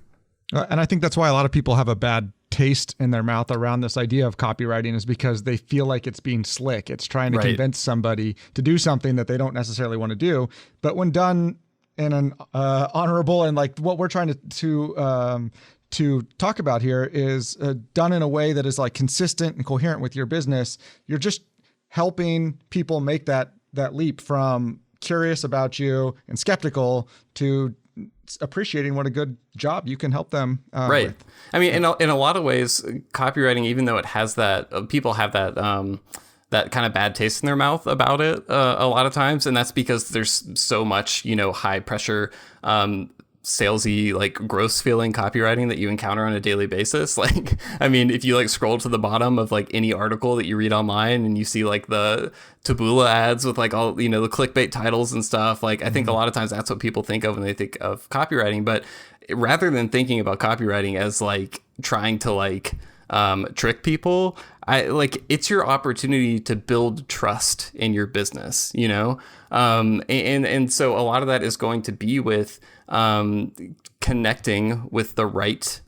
And I think that's why a lot of people have a bad taste in their mouth around this idea of copywriting, is because they feel like it's being slick. It's trying to convince somebody to do something that they don't necessarily want to do. But when done in an honorable, and like what we're trying to talk about here is done in a way that is like consistent and coherent with your business, you're just helping people make that leap from curious about you and skeptical to appreciating what a good job you can help them with. I mean, in a lot of ways, copywriting, even though it has that, people have that that kind of bad taste in their mouth about it a lot of times, and that's because there's so much high pressure salesy, like gross feeling copywriting that you encounter on a daily basis. Like, I mean, if you like scroll to the bottom of like any article that you read online and you see like the Taboola ads with like all, the clickbait titles and stuff, like I think a lot of times that's what people think of when they think of copywriting. But rather than thinking about copywriting as like trying to like trick people, it's your opportunity to build trust in your business, and so a lot of that is going to be with connecting with the right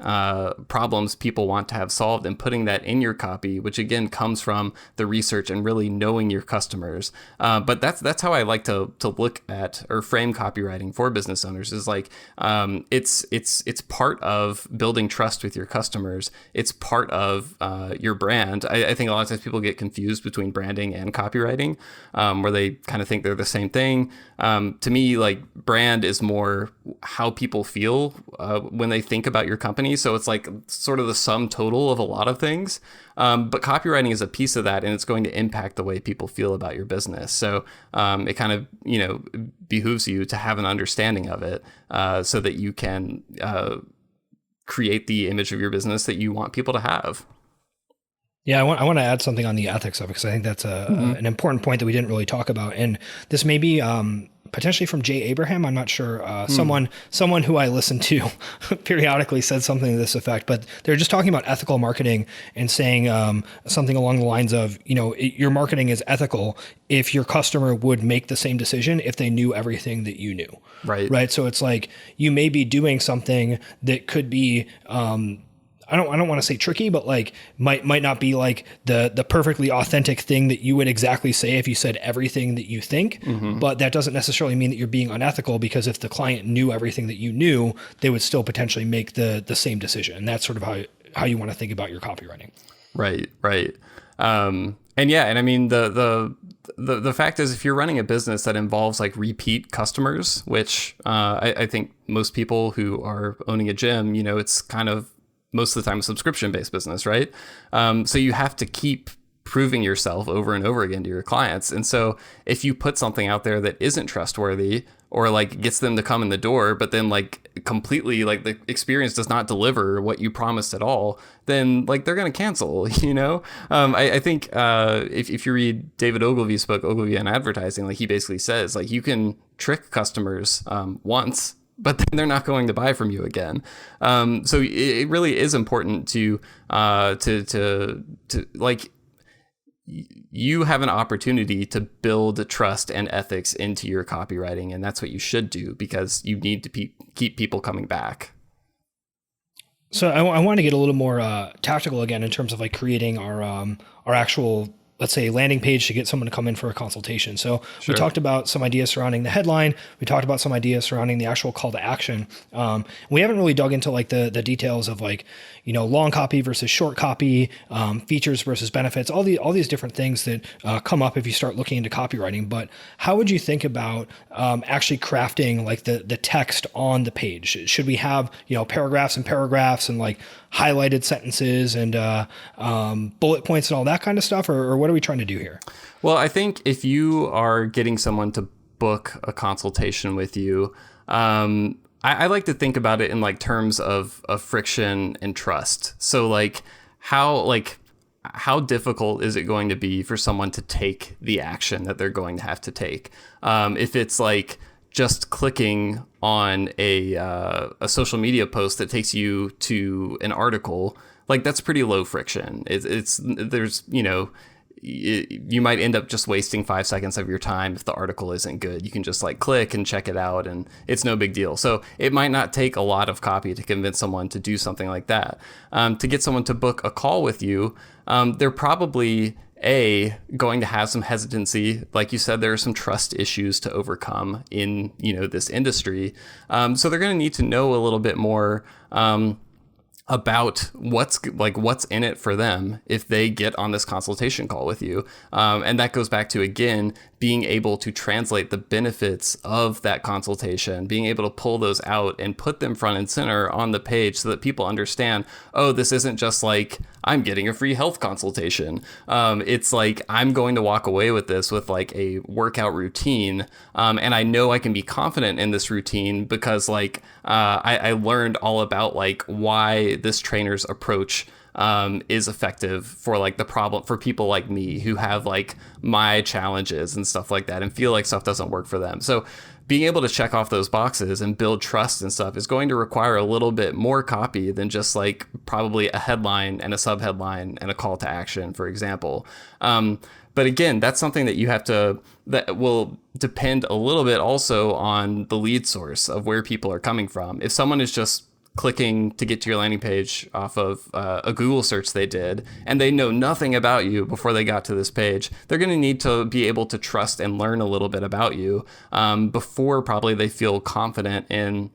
problems people want to have solved and putting that in your copy, which again comes from the research and really knowing your customers. But that's how I like to look at or frame copywriting for business owners, is like it's part of building trust with your customers. It's part of your brand. I think a lot of times people get confused between branding and copywriting, where they kind of think they're the same thing. To me, like brand is more how people feel when they think about your company. So it's like sort of the sum total of a lot of things. But copywriting is a piece of that, and it's going to impact the way people feel about your business. So it kind of, behooves you to have an understanding of it so that you can create the image of your business that you want people to have. Yeah, I want to add something on the ethics of it, because I think that's an important point that we didn't really talk about. And this may be potentially from Jay Abraham. I'm not sure. Someone who I listen to periodically said something to this effect, but they're just talking about ethical marketing and saying something along the lines of, your marketing is ethical if your customer would make the same decision if they knew everything that you knew. Right. So it's like you may be doing something that could be I don't want to say tricky, but like might not be like the perfectly authentic thing that you would exactly say if you said everything that you think. But that doesn't necessarily mean that you're being unethical, because if the client knew everything that you knew, they would still potentially make the same decision. And that's sort of how you want to think about your copywriting. Right. And yeah, and I mean the fact is, if you're running a business that involves like repeat customers, which I think most people who are owning a gym, it's kind of most of the time a subscription-based business, right? So you have to keep proving yourself over and over again to your clients. And so if you put something out there that isn't trustworthy, or like gets them to come in the door, but then like completely like the experience does not deliver what you promised at all, then like they're going to cancel, I think if you read David Ogilvy's book, Ogilvy and Advertising, like he basically says like you can trick customers once, but then they're not going to buy from you again. So it really is important to like, you have an opportunity to build trust and ethics into your copywriting, and that's what you should do, because you need to keep people coming back. So I want to get a little more tactical again in terms of like creating our actual let's say, landing page to get someone to come in for a consultation. So we talked about some ideas surrounding the headline. We talked about some ideas surrounding the actual call to action. We haven't really dug into like the details of like, long copy versus short copy, features versus benefits, all these different things that come up if you start looking into copywriting. But how would you think about actually crafting like the text on the page? Should we have, paragraphs and like highlighted sentences and bullet points and all that kind of stuff, or what are we trying to do here? Well, I think if you are getting someone to book a consultation with you, I like to think about it in like terms of friction and trust. So like how difficult is it going to be for someone to take the action that they're going to have to take? If it's like just clicking on a social media post that takes you to an article, like that's pretty low friction. There's you might end up just wasting 5 seconds of your time if the article isn't good. You can just like click and check it out and it's no big deal. So it might not take a lot of copy to convince someone to do something like that. To get someone to book a call with you, they're probably going to have some hesitancy. Like you said, there are some trust issues to overcome in, this industry. So they're going to need to know a little bit more, about what's in it for them if they get on this consultation call with you. And that goes back to, again, being able to translate the benefits of that consultation, being able to pull those out and put them front and center on the page so that people understand, oh, this isn't just like I'm getting a free health consultation. It's like I'm going to walk away with this with like a workout routine. And I know I can be confident in this routine because like I learned all about like why this trainer's approach is effective for like the problem for people like me who have like my challenges and stuff like that and feel like stuff doesn't work for them. So being able to check off those boxes and build trust and stuff is going to require a little bit more copy than just like probably a headline and a subheadline and a call to action, for example. But again, that's something that will depend a little bit also on the lead source of where people are coming from. If someone is just clicking to get to your landing page off of a Google search they did, and they know nothing about you before they got to this page, they're going to need to be able to trust and learn a little bit about you before probably they feel confident in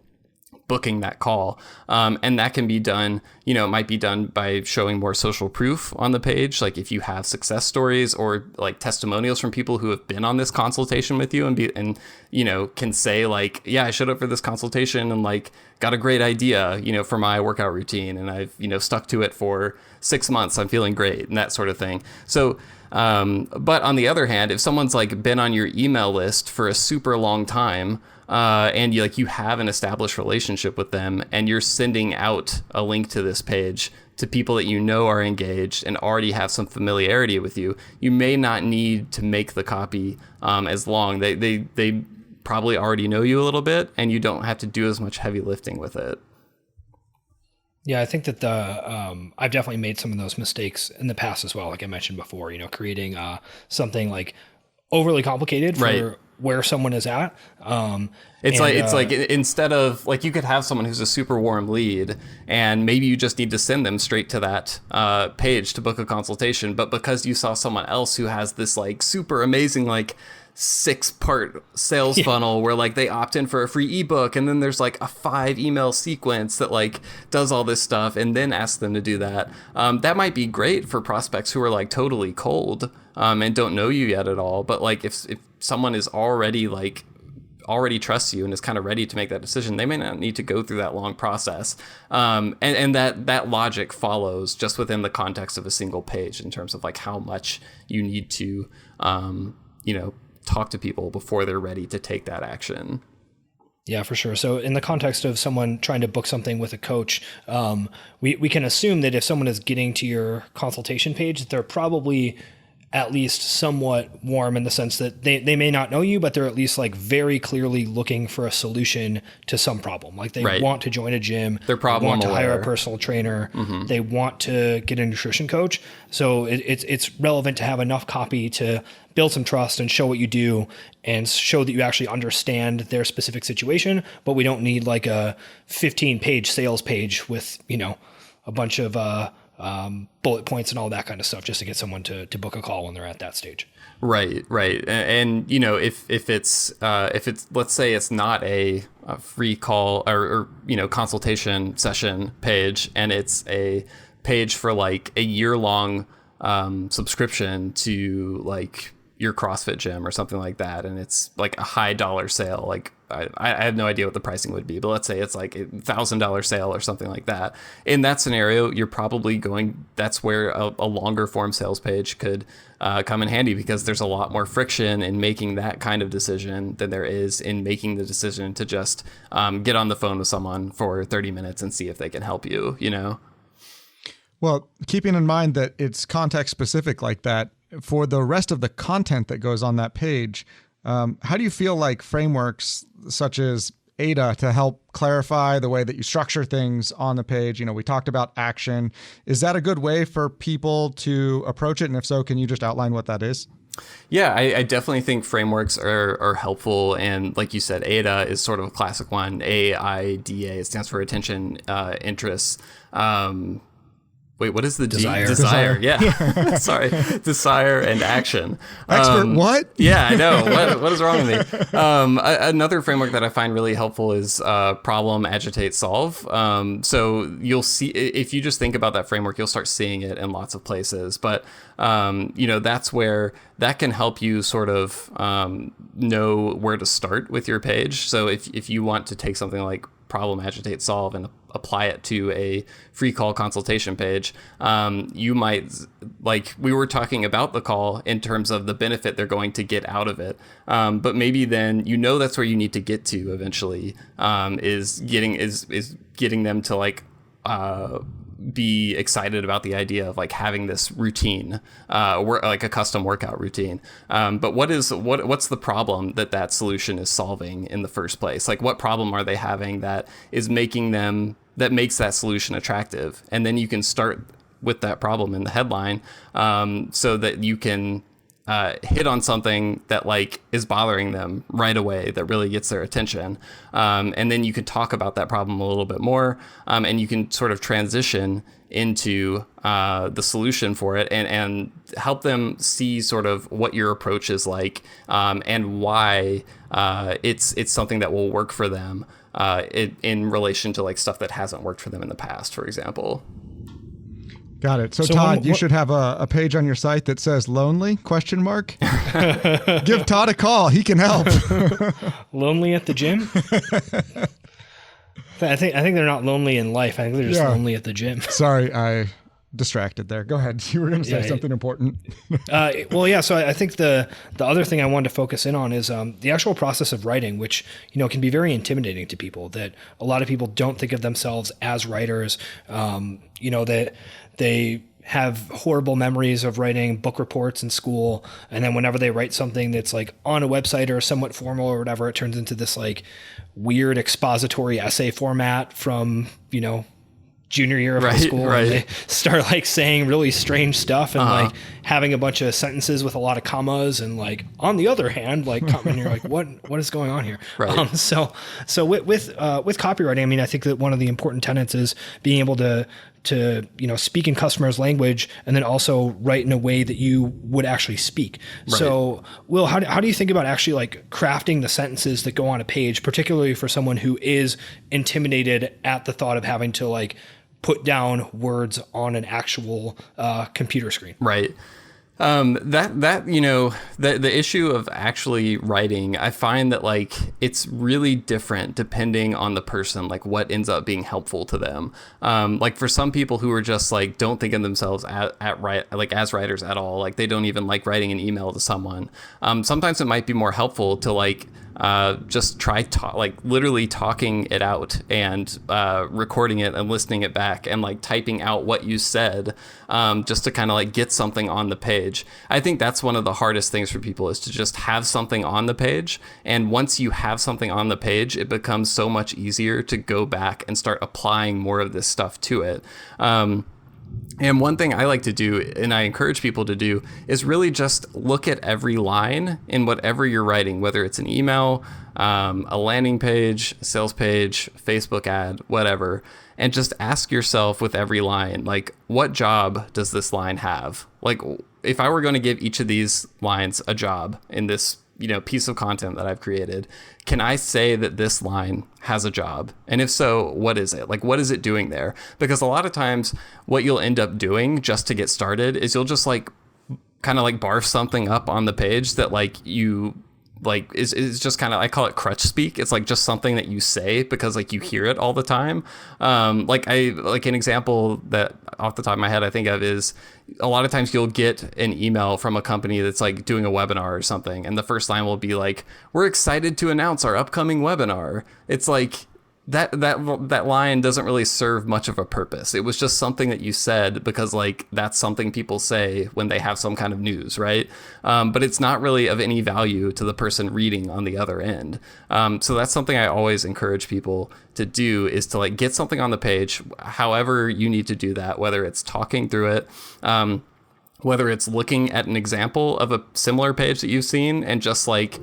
booking that call. And that can be done, it might be done by showing more social proof on the page. Like if you have success stories or like testimonials from people who have been on this consultation with you and can say like, yeah, I showed up for this consultation and like got a great idea, for my workout routine. And I've, stuck to it for 6 months. I'm feeling great and that sort of thing. So, but on the other hand, if someone's like been on your email list for a super long time, and you have an established relationship with them and you're sending out a link to this page to people that are engaged and already have some familiarity with you, you may not need to make the copy as long. They probably already know you a little bit and you don't have to do as much heavy lifting with it. Yeah, I think that I've definitely made some of those mistakes in the past as well. Like I mentioned before, creating something like overly complicated for where someone is at. It's like instead of like you could have someone who's a super warm lead and maybe you just need to send them straight to that page to book a consultation. But because you saw someone else who has this like super amazing like 6-part sales funnel where like they opt in for a free ebook and then there's like a 5 email sequence that like does all this stuff and then asks them to do that. That might be great for prospects who are like totally cold and don't know you yet at all. But like if someone is already trusts you and is kind of ready to make that decision, they may not need to go through that long process. And that logic follows just within the context of a single page in terms of like how much you need to, talk to people before they're ready to take that action. Yeah, for sure. So in the context of someone trying to book something with a coach, we can assume that if someone is getting to your consultation page, that they're probably at least somewhat warm in the sense that they may not know you, but they're at least like very clearly looking for a solution to some problem. Like they want to join a gym, they're problem want to aware. hire a personal trainer, they want to get a nutrition coach. So it's relevant to have enough copy to build some trust and show what you do and show that you actually understand their specific situation. But we don't need like a 15-page sales page with, a bunch of bullet points and all that kind of stuff just to get someone to book a call when they're at that stage. Right. And you know, if it's let's say it's not a free call or you know, consultation session page, and it's a page for like a year-long subscription to like your CrossFit gym or something like that, and it's like a high dollar sale, like I have no idea what the pricing would be, but let's say it's like $1,000 sale or something like that. In that scenario, you're probably that's where a longer form sales page could come in handy, because there's a lot more friction in making that kind of decision than there is in making the decision to just get on the phone with someone for 30 minutes and see if they can help you, you know? Well, keeping in mind that it's context specific like that, for the rest of the content that goes on that page, how do you feel like frameworks such as Ada to help clarify the way that you structure things on the page? You know, we talked about action. Is that a good way for people to approach it? And if so, can you just outline what that is? Yeah, I definitely think frameworks are helpful. And like you said, AIDA is sort of a classic one. AIDA, it stands for attention, interests. Wait, what is the Desire? Desire. Yeah. Sorry. Desire and action. Expert, what? Yeah, I know. What is wrong with me? Another framework that I find really helpful is problem, agitate, solve. So you'll see, if you just think about that framework, you'll start seeing it in lots of places. But, you know, that's where that can help you sort of know where to start with your page. So if you want to take something like problem, agitate, solve, and apply it to a free call consultation page, you might, like we were talking about the call in terms of the benefit they're going to get out of it. But maybe then, you know, that's where you need to get to eventually, is getting them to like, be excited about the idea of like having this routine, like a custom workout routine. But what's the problem that solution is solving in the first place? Like, what problem are they having that makes that solution attractive? And then you can start with that problem in the headline, so that you can hit on something that like is bothering them right away, that really gets their attention. And then you can talk about that problem a little bit more, and you can sort of transition into the solution for it, and help them see sort of what your approach is like, and why it's something that will work for them in relation to like stuff that hasn't worked for them in the past, for example. Got it. So Todd, you should have a page on your site that says "lonely?" ? Give Todd a call. He can help. Lonely at the gym? I think they're not lonely in life. I think they're just lonely at the gym. Sorry, I distracted there. Go ahead. You were going to say something important. Well, yeah. So I think the other thing I wanted to focus in on is the actual process of writing, which, you know, can be very intimidating to people. That a lot of people don't think of themselves as writers. You know, that they have horrible memories of writing book reports in school, and then whenever they write something that's like on a website or somewhat formal or whatever, it turns into this like weird expository essay format from, you know, junior year of high school. Right. And they start like saying really strange stuff and like having a bunch of sentences with a lot of commas and like, on the other hand, like, and you're like, what is going on here? Right. So with copywriting, I mean, I think that one of the important tenets is being able to, you know, speak in customers' language, and then also write in a way that you would actually speak. Right. So, Will, how do you think about actually like crafting the sentences that go on a page, particularly for someone who is intimidated at the thought of having to like put down words on an actual computer screen? Right. That you know, the issue of actually writing, I find that like it's really different depending on the person, like what ends up being helpful to them. Like for some people who are just like don't think of themselves as writers at all, like they don't even like writing an email to someone. Sometimes it might be more helpful to like just try like literally talking it out and recording it and listening it back and like typing out what you said, just to kind of like get something on the page. I think that's one of the hardest things for people, is to just have something on the page. And once you have something on the page, it becomes so much easier to go back and start applying more of this stuff to it. And one thing I like to do, and I encourage people to do, is really just look at every line in whatever you're writing, whether it's an email, a landing page, a sales page, Facebook ad, whatever, and just ask yourself with every line, like, what job does this line have? Like, if I were going to give each of these lines a job in this, piece of content that I've created, can I say that this line has a job? And if so, what is it? Like, what is it doing there? Because a lot of times what you'll end up doing just to get started is you'll just like kind of like barf something up on the page that like you like is just kind of, I call it crutch speak. It's like just something that you say because like you hear it all the time. Like an example that off the top of my head I think of is a lot of times you'll get an email from a company that's like doing a webinar or something, and the first line will be like, "We're excited to announce our upcoming webinar." It's like that line doesn't really serve much of a purpose. It was just something that you said because like that's something people say when they have some kind of news, right? But it's not really of any value to the person reading on the other end. So that's something I always encourage people to do, is to like get something on the page, however you need to do that, whether it's talking through it, whether it's looking at an example of a similar page that you've seen and just like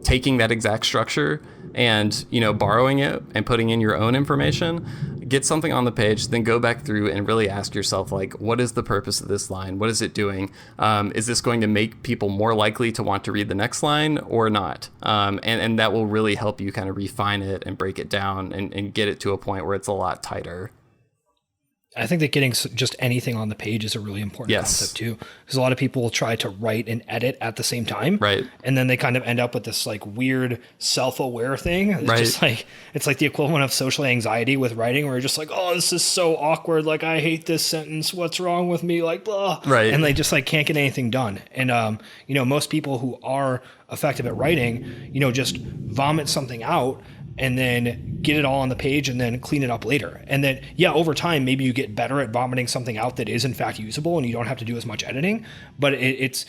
taking that exact structure and, borrowing it and putting in your own information. Get something on the page, then go back through and really ask yourself, like, what is the purpose of this line? What is it doing? Is this going to make people more likely to want to read the next line or not? And that will really help you kind of refine it and break it down and get it to a point where it's a lot tighter. I think that getting just anything on the page is a really important concept too, because a lot of people will try to write and edit at the same time, right? And then they kind of end up with this like weird self-aware thing. It's right. just like, it's like the equivalent of social anxiety with writing, where you're just like, oh, this is so awkward. Like, I hate this sentence. What's wrong with me? Like, blah. Right. And they just like can't get anything done. And most people who are effective at writing, just vomit something out and then get it all on the page and then clean it up later. And then, over time, maybe you get better at vomiting something out that is in fact usable and you don't have to do as much editing. But it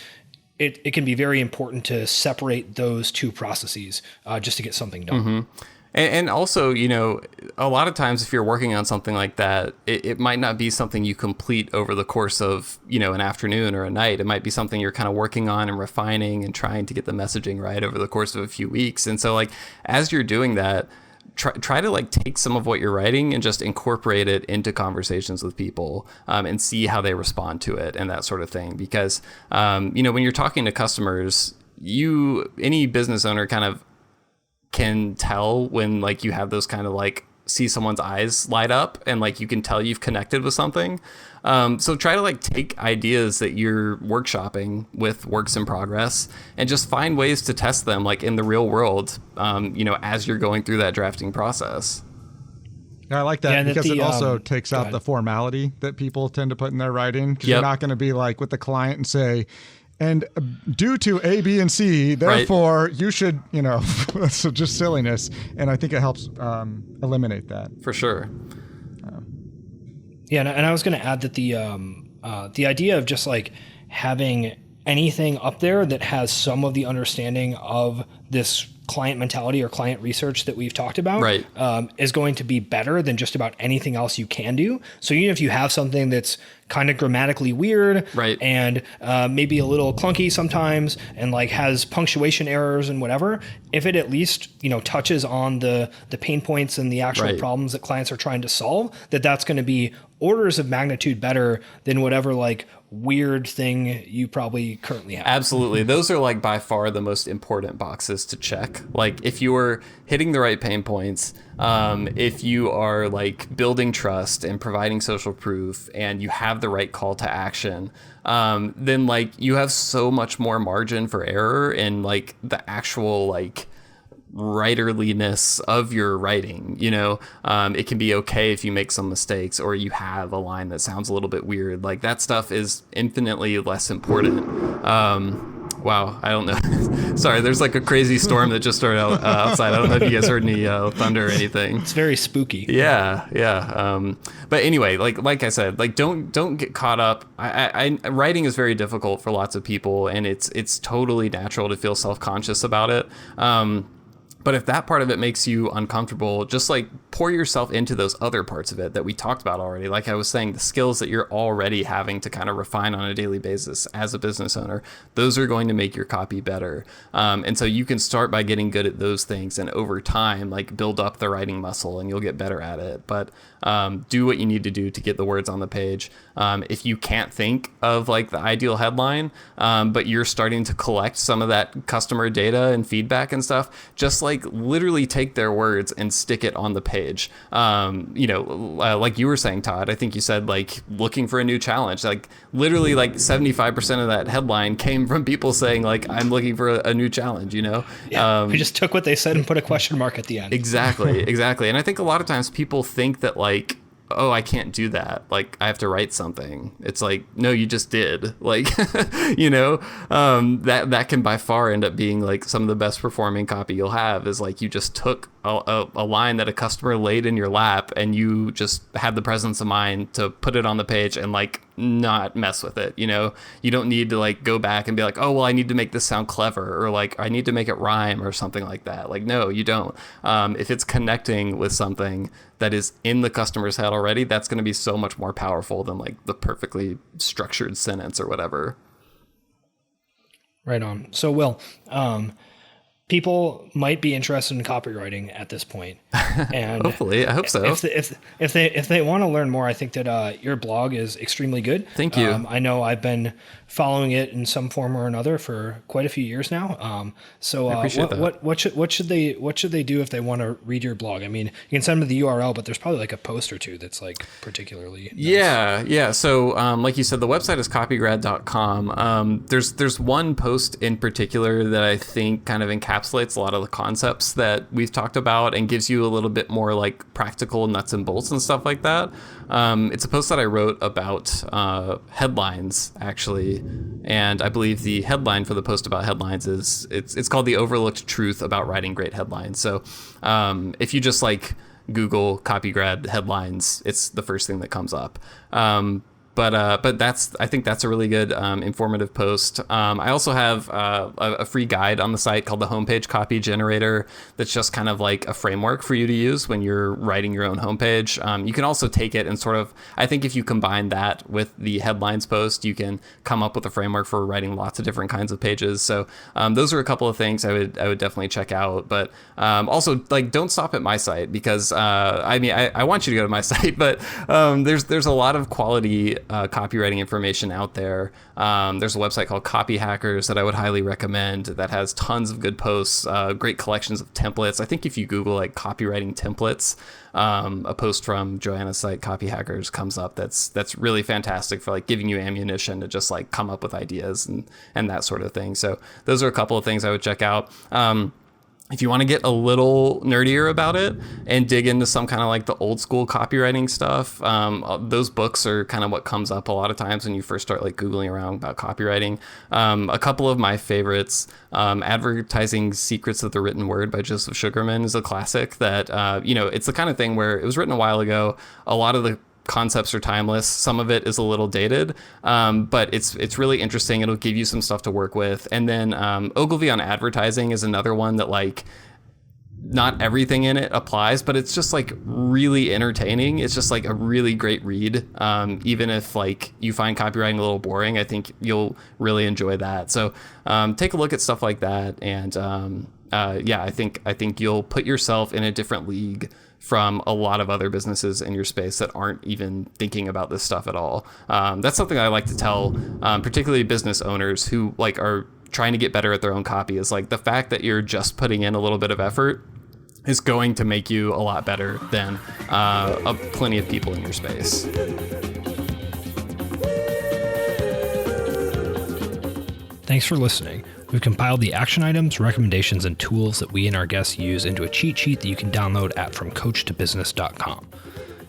can be very important to separate those two processes just to get something done. Mm-hmm. And also, a lot of times if you're working on something like that, it might not be something you complete over the course of, an afternoon or a night. It might be something you're kind of working on and refining and trying to get the messaging right over the course of a few weeks. And so like, as you're doing that, try to like take some of what you're writing and just incorporate it into conversations with people and see how they respond to it and that sort of thing. Because, when you're talking to customers, any business owner kind of can tell when like you have those kind of like see someone's eyes light up and like you can tell you've connected with something. So try to like take ideas that you're workshopping with works in progress and just find ways to test them like in the real world, as you're going through that drafting process. I like that because it also takes out the formality that people tend to put in their writing, because you're not going to be like with the client and say, and due to A, B, and C, therefore you should, so just silliness. And I think it helps eliminate that. For sure. And I was going to add that the idea of just like having anything up there that has some of the understanding of this client mentality or client research that we've talked about is going to be better than just about anything else you can do. So even if you have something that's kind of grammatically weird and maybe a little clunky sometimes and like has punctuation errors and whatever, if it at least, touches on the pain points and the actual problems that clients are trying to solve, that's going to be orders of magnitude better than whatever like weird thing you probably currently have. Absolutely. Those are like by far the most important boxes to check. Like if you're hitting the right pain points, if you are like building trust and providing social proof and you have the right call to action, then like you have so much more margin for error and like the actual like writerliness of your writing. It can be okay if you make some mistakes or you have a line that sounds a little bit weird. Like that stuff is infinitely less important. Wow, I don't know. Sorry, there's like a crazy storm that just started outside. I don't know if you guys heard any thunder or anything. It's very spooky. Yeah. But anyway, like I said, like don't get caught up. Writing is very difficult for lots of people, and it's totally natural to feel self-conscious about it. But if that part of it makes you uncomfortable, just like pour yourself into those other parts of it that we talked about already. Like I was saying, the skills that you're already having to kind of refine on a daily basis as a business owner, those are going to make your copy better. And so you can start by getting good at those things, and over time, like build up the writing muscle and you'll get better at it. But do what you need to do to get the words on the page. If you can't think of like the ideal headline, but you're starting to collect some of that customer data and feedback and stuff, just like literally take their words and stick it on the page. Like you were saying, Todd, I think you said like looking for a new challenge, like literally like 75% of that headline came from people saying like, I'm looking for a new challenge, we just took what they said and put a question mark at the end. Exactly. And I think a lot of times people think that like, oh, I can't do that. Like I have to write something. It's like, no, you just did. Like, that can by far end up being like some of the best performing copy you'll have is like, you just took a line that a customer laid in your lap and you just had the presence of mind to put it on the page and like not mess with it. You don't need to like go back and be like, oh, well, I need to make this sound clever, or like I need to make it rhyme or something like that. Like, no, you don't. If it's connecting with something that is in the customer's head already, that's going to be so much more powerful than like the perfectly structured sentence or whatever. Right on. So, Will, people might be interested in copywriting at this point, and hopefully, I hope so. If they want to learn more, I think that your blog is extremely good. Thank you. I know I've been following it in some form or another for quite a few years now. What should they do if they want to read your blog? I mean, you can send them the URL, but there's probably like a post or two that's like particularly nice. Yeah. So, like you said, the website is copygrad.com. There's one post in particular that I think kind of encapsulates a lot of the concepts that we've talked about and gives you a little bit more like practical nuts and bolts and stuff like that. It's a post that I wrote about headlines, actually. And I believe the headline for the post about headlines is it's called The Overlooked Truth About Writing Great Headlines. So if you just like Google Copygrad headlines, it's the first thing that comes up. But I think that's a really good informative post. I also have a free guide on the site called the Homepage Copy Generator. That's just kind of like a framework for you to use when you're writing your own homepage. You can also take it and sort of, I think if you combine that with the headlines post, you can come up with a framework for writing lots of different kinds of pages. So those are a couple of things I would definitely check out. But also, like, don't stop at my site, because I want you to go to my site, but there's a lot of quality copywriting information out there. There's a website called Copy Hackers that I would highly recommend that has tons of good posts, great collections of templates. I think if you Google like copywriting templates, a post from Joanna's site, Copy Hackers, comes up. That's really fantastic for like giving you ammunition to just like come up with ideas and that sort of thing. So those are a couple of things I would check out. If you want to get a little nerdier about it and dig into some kind of like the old school copywriting stuff, those books are kind of what comes up a lot of times when you first start like Googling around about copywriting. A couple of my favorites, Advertising Secrets of the Written Word by Joseph Sugarman is a classic that, it's the kind of thing where it was written a while ago. A lot of the concepts are timeless. Some of it is a little dated, but it's really interesting. It'll give you some stuff to work with. And then Ogilvy on Advertising is another one that like not everything in it applies, but it's just like really entertaining. It's just like a really great read. Even if like you find copywriting a little boring, I think you'll really enjoy that. So take a look at stuff like that. And I think you'll put yourself in a different league from a lot of other businesses in your space that aren't even thinking about this stuff at all. That's something I like to tell, particularly business owners who like are trying to get better at their own copy, is like the fact that you're just putting in a little bit of effort is going to make you a lot better than plenty of people in your space. Thanks for listening. We've compiled the action items, recommendations, and tools that we and our guests use into a cheat sheet that you can download at fromcoachtobusiness.com.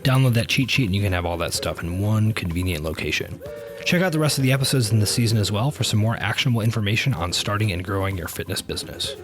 Download that cheat sheet and you can have all that stuff in one convenient location. Check out the rest of the episodes in the season as well for some more actionable information on starting and growing your fitness business.